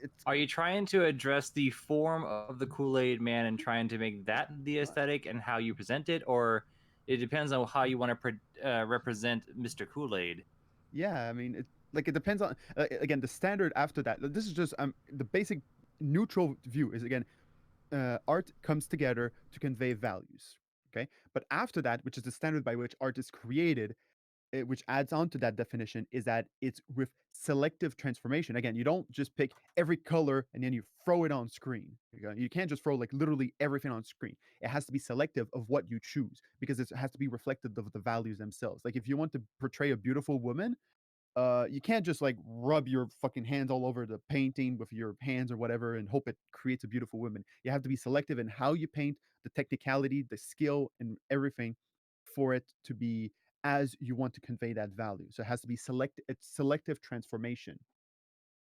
it's Are you trying to address the form of the Kool-Aid Man and trying to make that the aesthetic and how you present it, or it depends on how you want to represent Mr. Kool-Aid? yeah? I mean, it depends on again the standard after that. This is just the basic neutral view is again art comes together to convey values. Okay, but after that, which is the standard by which art is created, which adds on to that definition, is that it's with selective transformation. Again, you don't just pick every color and then you throw it on screen. You can't just throw like literally everything on screen. It has to be selective of what you choose because it has to be reflective of the values themselves. Like if you want to portray a beautiful woman, you can't just like rub your fucking hands all over the painting with your hands or whatever and hope it creates a beautiful woman. You have to be selective in how you paint, the technicality, the skill, and everything for it to be as you want to convey that value. So it has to be it's selective transformation.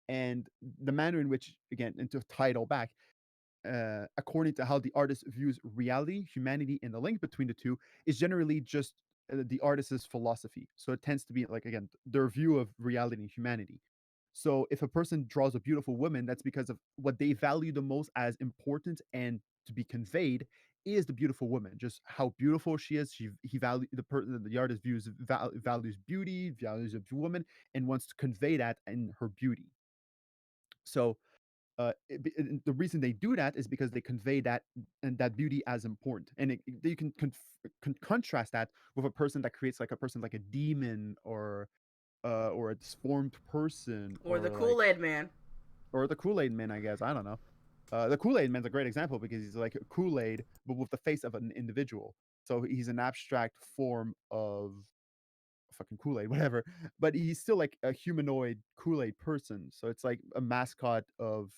And the manner in which, again, and to tie it all back, according to how the artist views reality, humanity, and the link between the two, is generally just the artist's philosophy. So it tends to be like, again, their view of reality and humanity. So if a person draws a beautiful woman, that's because of what they value the most as important and to be conveyed is the beautiful woman, just how beautiful she is. He value the artist values beauty, values a woman, and wants to convey that in her beauty. So the reason they do that is because they convey that and that beauty as important, and you can contrast that with a person that creates like a person like a demon or a disformed person Or the Kool-Aid man. or the Kool-Aid man, I guess. I don't know. The Kool-Aid man's a great example because he's like a Kool-Aid but with the face of an individual. So he's an abstract form of fucking Kool-Aid, whatever. But he's still like a humanoid Kool-Aid person. So it's like a mascot of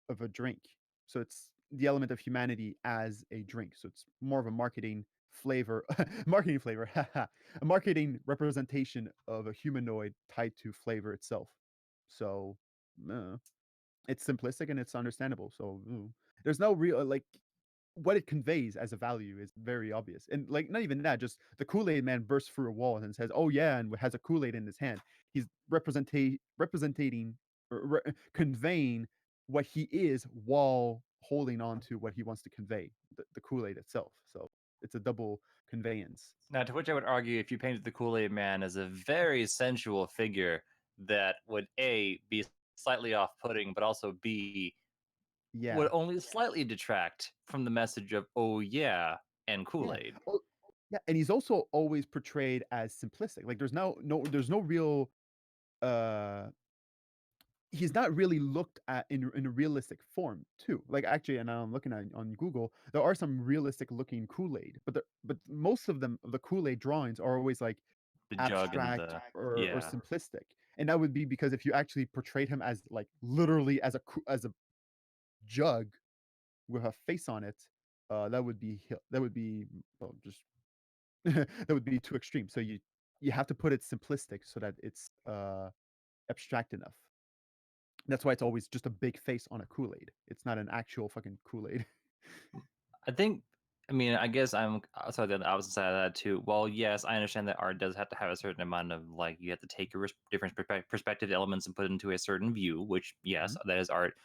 a drink. So it's the element of humanity as a drink. So it's more of a marketing flavor, marketing flavor, a marketing representation of a humanoid tied to flavor itself. So uh, it's simplistic and it's understandable. So there's no real like what it conveys as a value is very obvious. And like not even that, just the Kool-Aid man bursts through a wall and says, "Oh yeah," and has a Kool-Aid in his hand. He's representing or conveying what he is while holding on to what he wants to convey, the Kool-Aid itself. So it's a double conveyance. Now, to which I would argue, if you painted the Kool-Aid Man as a very sensual figure that would A, be slightly off-putting, but also B, Yeah. would only slightly detract from the message of "oh yeah" and Yeah. Kool-Aid. Oh, yeah, and he's also always portrayed as simplistic. Like there's no real uh he's not really looked at in a realistic form too. Like actually, and I'm looking at on Google, there are some realistic looking Kool-Aid, but most of them the Kool-Aid drawings are always like The jug and abstract the or yeah. simplistic. And that would be because if you actually portrayed him as like literally as a jug with a face on it, that would be well, just that would be too extreme. So you have to put it simplistic so that it's abstract enough. That's why it's always just a big face on a Kool-Aid. It's not an actual fucking Kool-Aid. I think, I mean, I guess I'm also the opposite side of that too. Well, yes, I understand that art does have to have a certain amount of like you have to take your different perspective elements and put it into a certain view, which yes, Mhm. that is art.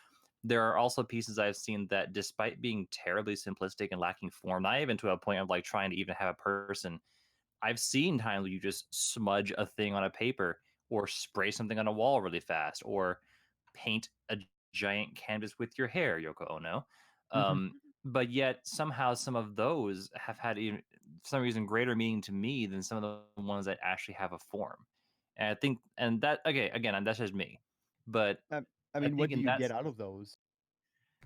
There are also pieces I've seen that, despite being terribly simplistic and lacking form, not even to a point of like trying to even have a person. I've seen times where you just smudge a thing on a paper or spray something on a wall really fast or paint a giant canvas with your hair, Yoko Ono. Mhm. But yet somehow some of those have had even, for some reason, greater meaning to me than some of the ones that actually have a form. And I think, and that again, that's just me. But I I mean, what think do in you that get out of those?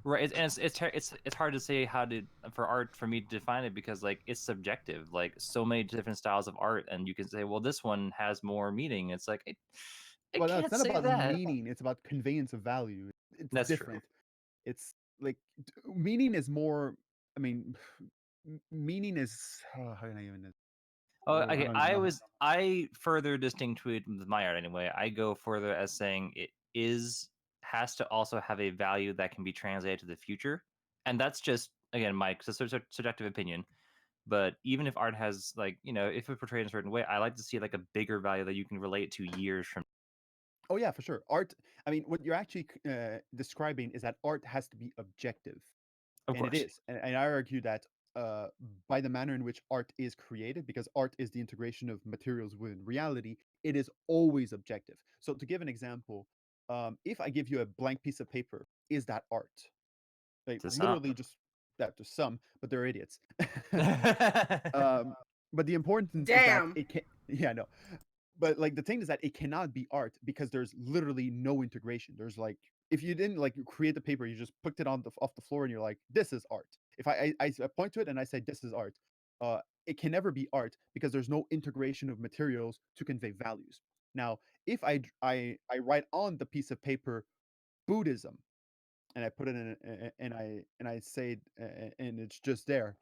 right, and it's hard to say how to for art for me to define it because like it's subjective. Like so many different styles of art, and you can say, well, this one has more meaning. It's like I Well, no, it's can't not say about that. meaning. It's about conveyance of value. It's That's true. different. It's like meaning is more. I mean, meaning is how can I even? Oh, I okay. don't even know. I further distinguish with my art anyway. I go further as saying it is has to also have a value that can be translated to the future, and that's just again my subjective opinion. But even if art has like if it's portrayed in a certain way, I like to see like a bigger value that you can relate to years from. Oh yeah, for sure. Art. I mean, what you're actually describing is that art has to be objective. Of And it course. is. And I argue that by the manner in which art is created, because art is the integration of materials with reality, it is always objective. So, to give an example, if I give you a blank piece of paper, is that art? Like, To some. literally just that to some, but they're idiots. um, but the importance is that Damn. Yeah, no. But like the thing is that it cannot be art because there's literally no integration. There's like if you didn't like create the paper, you just picked it on the off the floor and you're like, this is art. If I point to it and I say this is art, it can never be art because there's no integration of materials to convey values. Now, if I write on the piece of paper Buddhism and I put it in and I say and it's just there,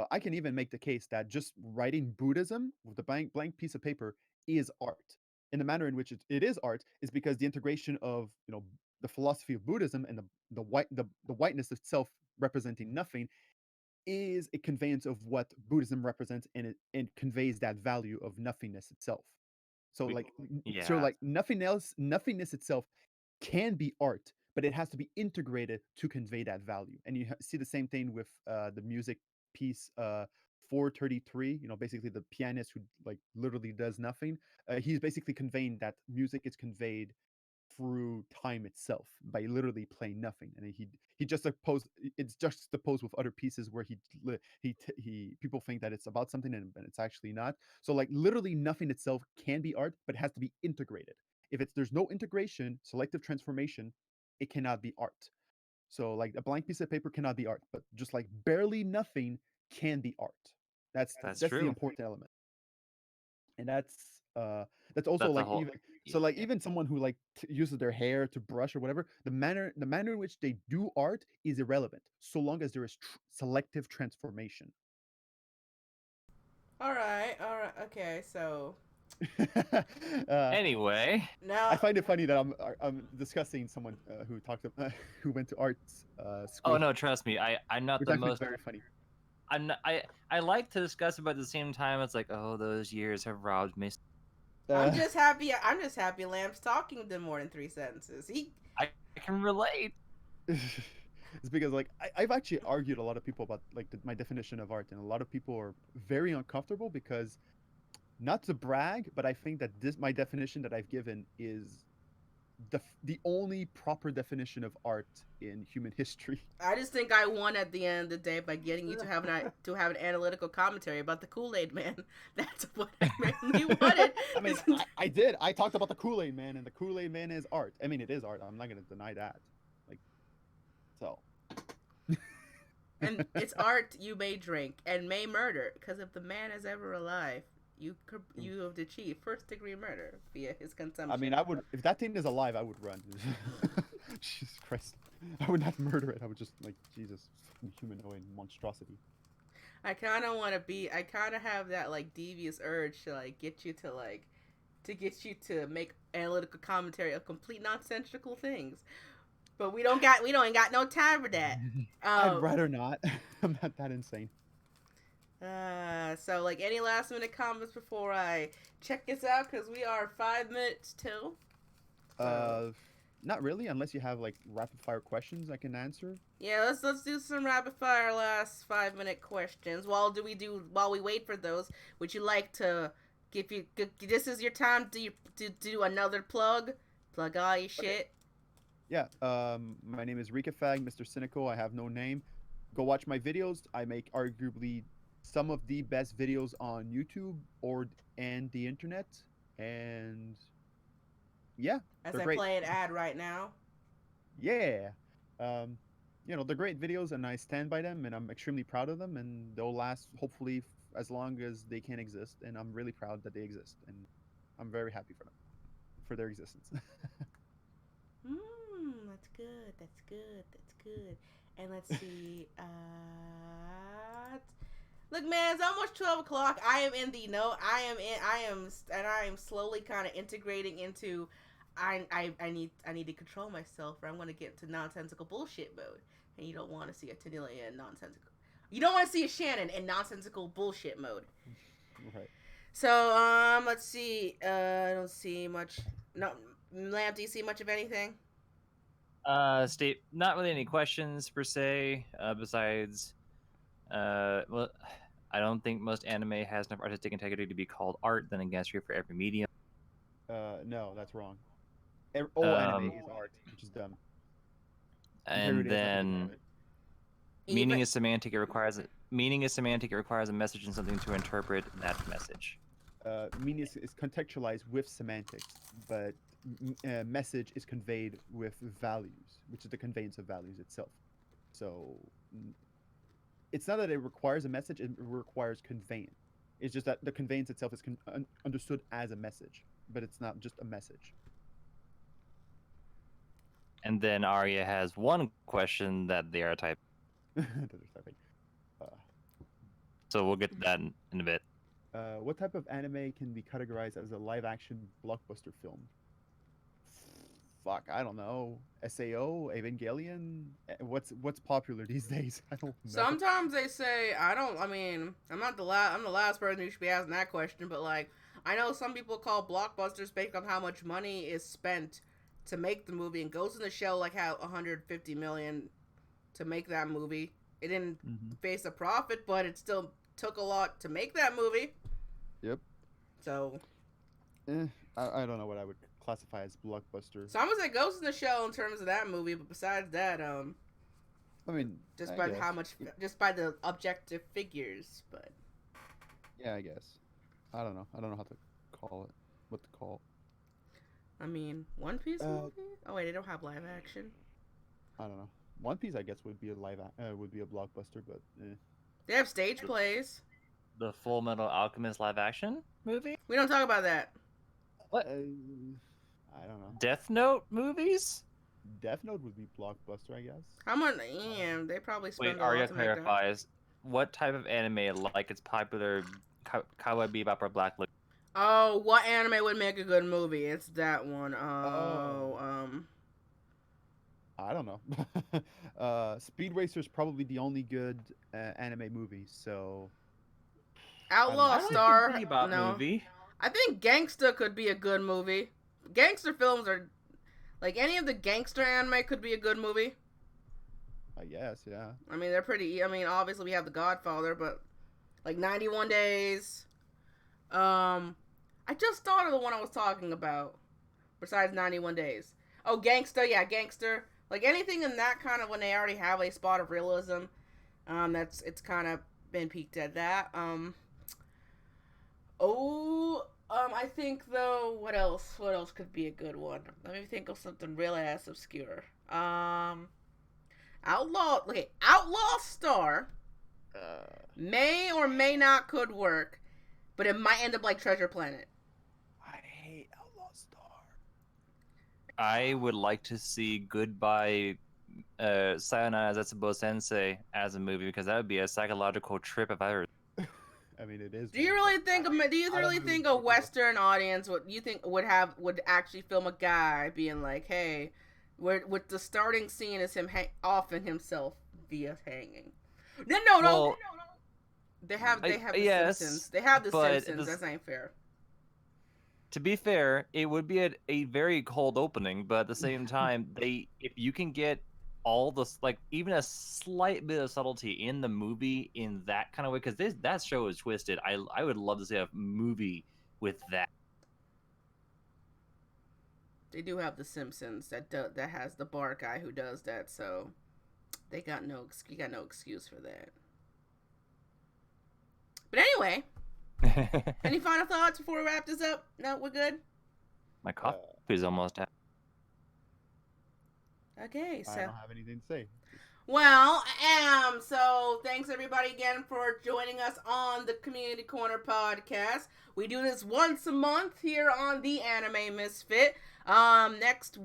I can even make the case that just writing Buddhism with the blank piece of paper is art. And the manner in which it is art is because the integration of the philosophy of Buddhism and the whiteness itself representing nothing is a conveyance of what Buddhism represents, and it conveys that value of nothingness itself. So We- like Yeah, nothingness itself can be art, but it has to be integrated to convey that value. And you see the same thing with the music piece 433. Basically the pianist who like literally does nothing. He's basically conveying that music is conveyed through time itself by literally playing nothing, and he just opposed it's juxtaposed with other pieces where he people think that it's about something and it's actually not. So like literally nothing itself can be art, but it has to be integrated. If there's no integration, selective transformation, it cannot be art. So like a blank piece of paper cannot be art, but just like barely nothing can be art. that's that's that's the true. important element. And that's also That's a like whole. even so like even someone who like uses their hair to brush or whatever, the manner in which they do art is irrelevant so long as there is selective transformation. All right, all right, okay. So uh, Anyway, I now find it funny that I'm discussing someone who who went to arts oh school, no, trust me, I'm not which the I find most. very funny. I'm not, I like to discuss it, but at the same time, it's like, oh, those years have robbed me. I'm uh, just happy. I'm just happy Lamp's talking to more than 3 sentences. He. I can relate. it's because like I've actually argued a lot of people about like my definition of art, and a lot of people are very uncomfortable because, not to brag, but I think that this my definition that I've given is the only proper definition of art in human history. I just think I won at the end of the day by getting you to have an analytical commentary about the Kool-Aid Man. That's what I mainly wanted. I mean, I did. I talked about the Kool-Aid Man, and the Kool-Aid Man is art. I mean, it is art. I'm not going to deny that. Like, so. And it's art you may drink and may murder, because if the man is ever alive, you have achieved first-degree murder via his consumption. I mean, I would if that thing is alive, I would run. Jesus Christ, I would not murder it. I would just like Jesus, humanoid monstrosity. I kind of want to be. I kind of have that like devious urge to like get you to like to get you to make analytical commentary of complete nonsensical things. But we don't ain't got no time for that. I'd rather not. I'm not that insane. So like any last minute comments before I check this out, because we are 5 minutes till. So. Not really, unless you have like rapid fire questions I can answer. Yeah, let's do some rapid fire last 5 minute questions. While we wait for those, would you like to give you this is your time to do another plug all your shit. Okay. Yeah. My name is Rika Fag, Mr. Cynical. I have no name. Go watch my videos. I make arguably some of the best videos on YouTube and the internet. And yeah, As they're I great. play an ad right now. Yeah. Um, they're great videos, and I stand by them, and I'm extremely proud of them, and they'll last hopefully as long as they can exist. And I'm really proud that they exist, and I'm very happy for them, for their existence. That's good. That's good. That's good. And let's see. Look, man, it's almost 12 o'clock. I am in the no. I am slowly kind of integrating into. I need to control myself, or I'm gonna get into nonsensical bullshit mode. And you don't want to see a Tanilia in nonsensical. You don't want to see a Shannen in nonsensical bullshit mode. Right. So let's see. I don't see much. No, Lamp. Do you see much of anything? State, not really any questions per se. Besides, well, I don't think most anime has enough artistic integrity to be called art. Then I guess you're for every medium. No, that's wrong. All anime is art, which is dumb. And Period is at the beginning then of it. meaning is semantic. It requires a message and something to interpret that message. meaning is contextualized with semantics, but message is conveyed with values, which is the conveyance of values itself. So it's not that it requires a message; it requires conveyance. It's just that the conveyance itself is understood as a message, but it's not just a message. And then Arya has one question that they are typing. So we'll get to that in a bit. What type of anime can be categorized as a live-action blockbuster film? Fuck, I don't know. SAO, Evangelion. What's popular these days? I don't know. Sometimes they say I mean, I'm the last person who should be asking that question, but like I know some people call blockbusters based on how much money is spent to make the movie, and goes in the shell like how 150 million to make that movie. It didn't face a profit, but it still took a lot to make that movie. Yep. So I don't know what I would classify as blockbuster. So I'm gonna say Ghost in the Shell in terms of that movie, but besides that, I mean, just by how much, just by the objective figures, but yeah, I guess. I don't know how to call it. What to call? I mean, One Piece movie? Oh wait, they don't have live action. I don't know. One Piece, I guess, would be a blockbuster, but they have stage plays. The Full Metal Alchemist live action movie? We don't talk about that. What? I don't know. Death Note movies? Death Note would be blockbuster, I guess. How much? Yeah, they probably spend. Wait, Arya clarifies. What type of anime, like its popular Cowboy Bebop or Black Look? Oh, what anime would make a good movie? It's that one. I don't know. Speed Racer is probably the only good anime movie. So Outlaw Star. No. Movie. I think Gangsta could be a good movie. Gangster films are like any of the gangster anime could be a good movie. I guess, yeah. I mean, they're pretty. I mean, obviously we have The Godfather, but like 91 Days. I just thought of the one I was talking about. Besides 91 Days. Oh, Gangsta, yeah, Gangster. Like anything in that kind of when they already have a spot of realism. It's kind of been peaked at that. I think though, what else could be a good one? Let me think of something real ass obscure. Outlaw Star may or may not could work, but it might end up like Treasure Planet. I hate Outlaw Star. I would like to see Goodbye Sayonara Zetsubo Sensei as a movie, because that would be a psychological trip if I ever. I mean, it is. Do you really think a Western audience would actually film a guy being like, hey, with the starting scene is him offing himself via hanging? No. They have the Simpsons. They have the Simpsons. That ain't fair. To be fair, it would be a very cold opening, but at the same time, if you can get all the, like, even a slight bit of subtlety in the movie in that kind of way, because that show is twisted. I would love to see a movie with that. They do have the Simpsons that has the bar guy who does that, so you got no excuse for that. But anyway, any final thoughts before we wrap this up? No, we're good. My coffee is almost out. Okay, so I don't have anything to say. Well, so thanks everybody again for joining us on the Community Corner podcast. We do this once a month here on the Anime Misfit. Next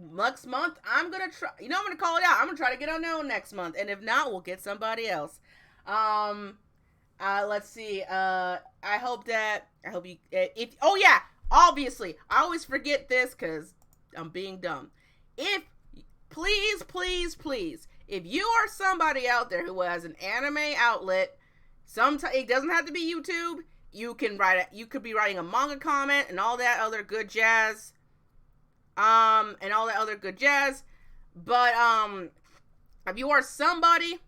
month, I'm gonna try. I'm gonna call it out. I'm gonna try to get unknown next month, and if not, we'll get somebody else. Let's see. I hope you. Obviously, I always forget this because I'm being dumb. Please, if you are somebody out there who has an anime outlet, it doesn't have to be YouTube. You could be writing a manga comment and all that other good jazz. But if you are somebody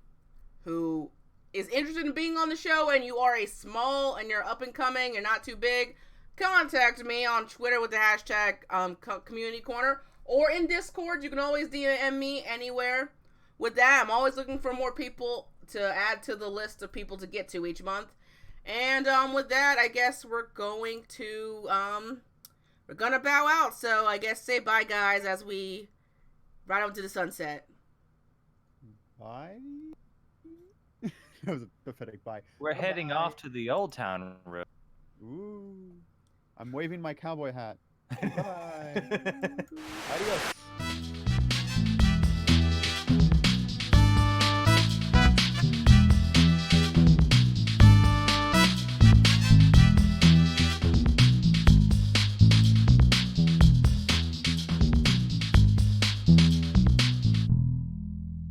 who is interested in being on the show and you are and you're up and coming, you're not too big, contact me on Twitter with the hashtag Community Corner, or in Discord. You can always DM me anywhere. With that, I'm always looking for more people to add to the list of people to get to each month. And with that, I guess we're gonna bow out. So I guess say bye, guys, as we ride out to the sunset. Bye. That was a pathetic bye. We're heading off to the Old Town Road. Ooh. I'm waving my cowboy hat. Bye. Adios.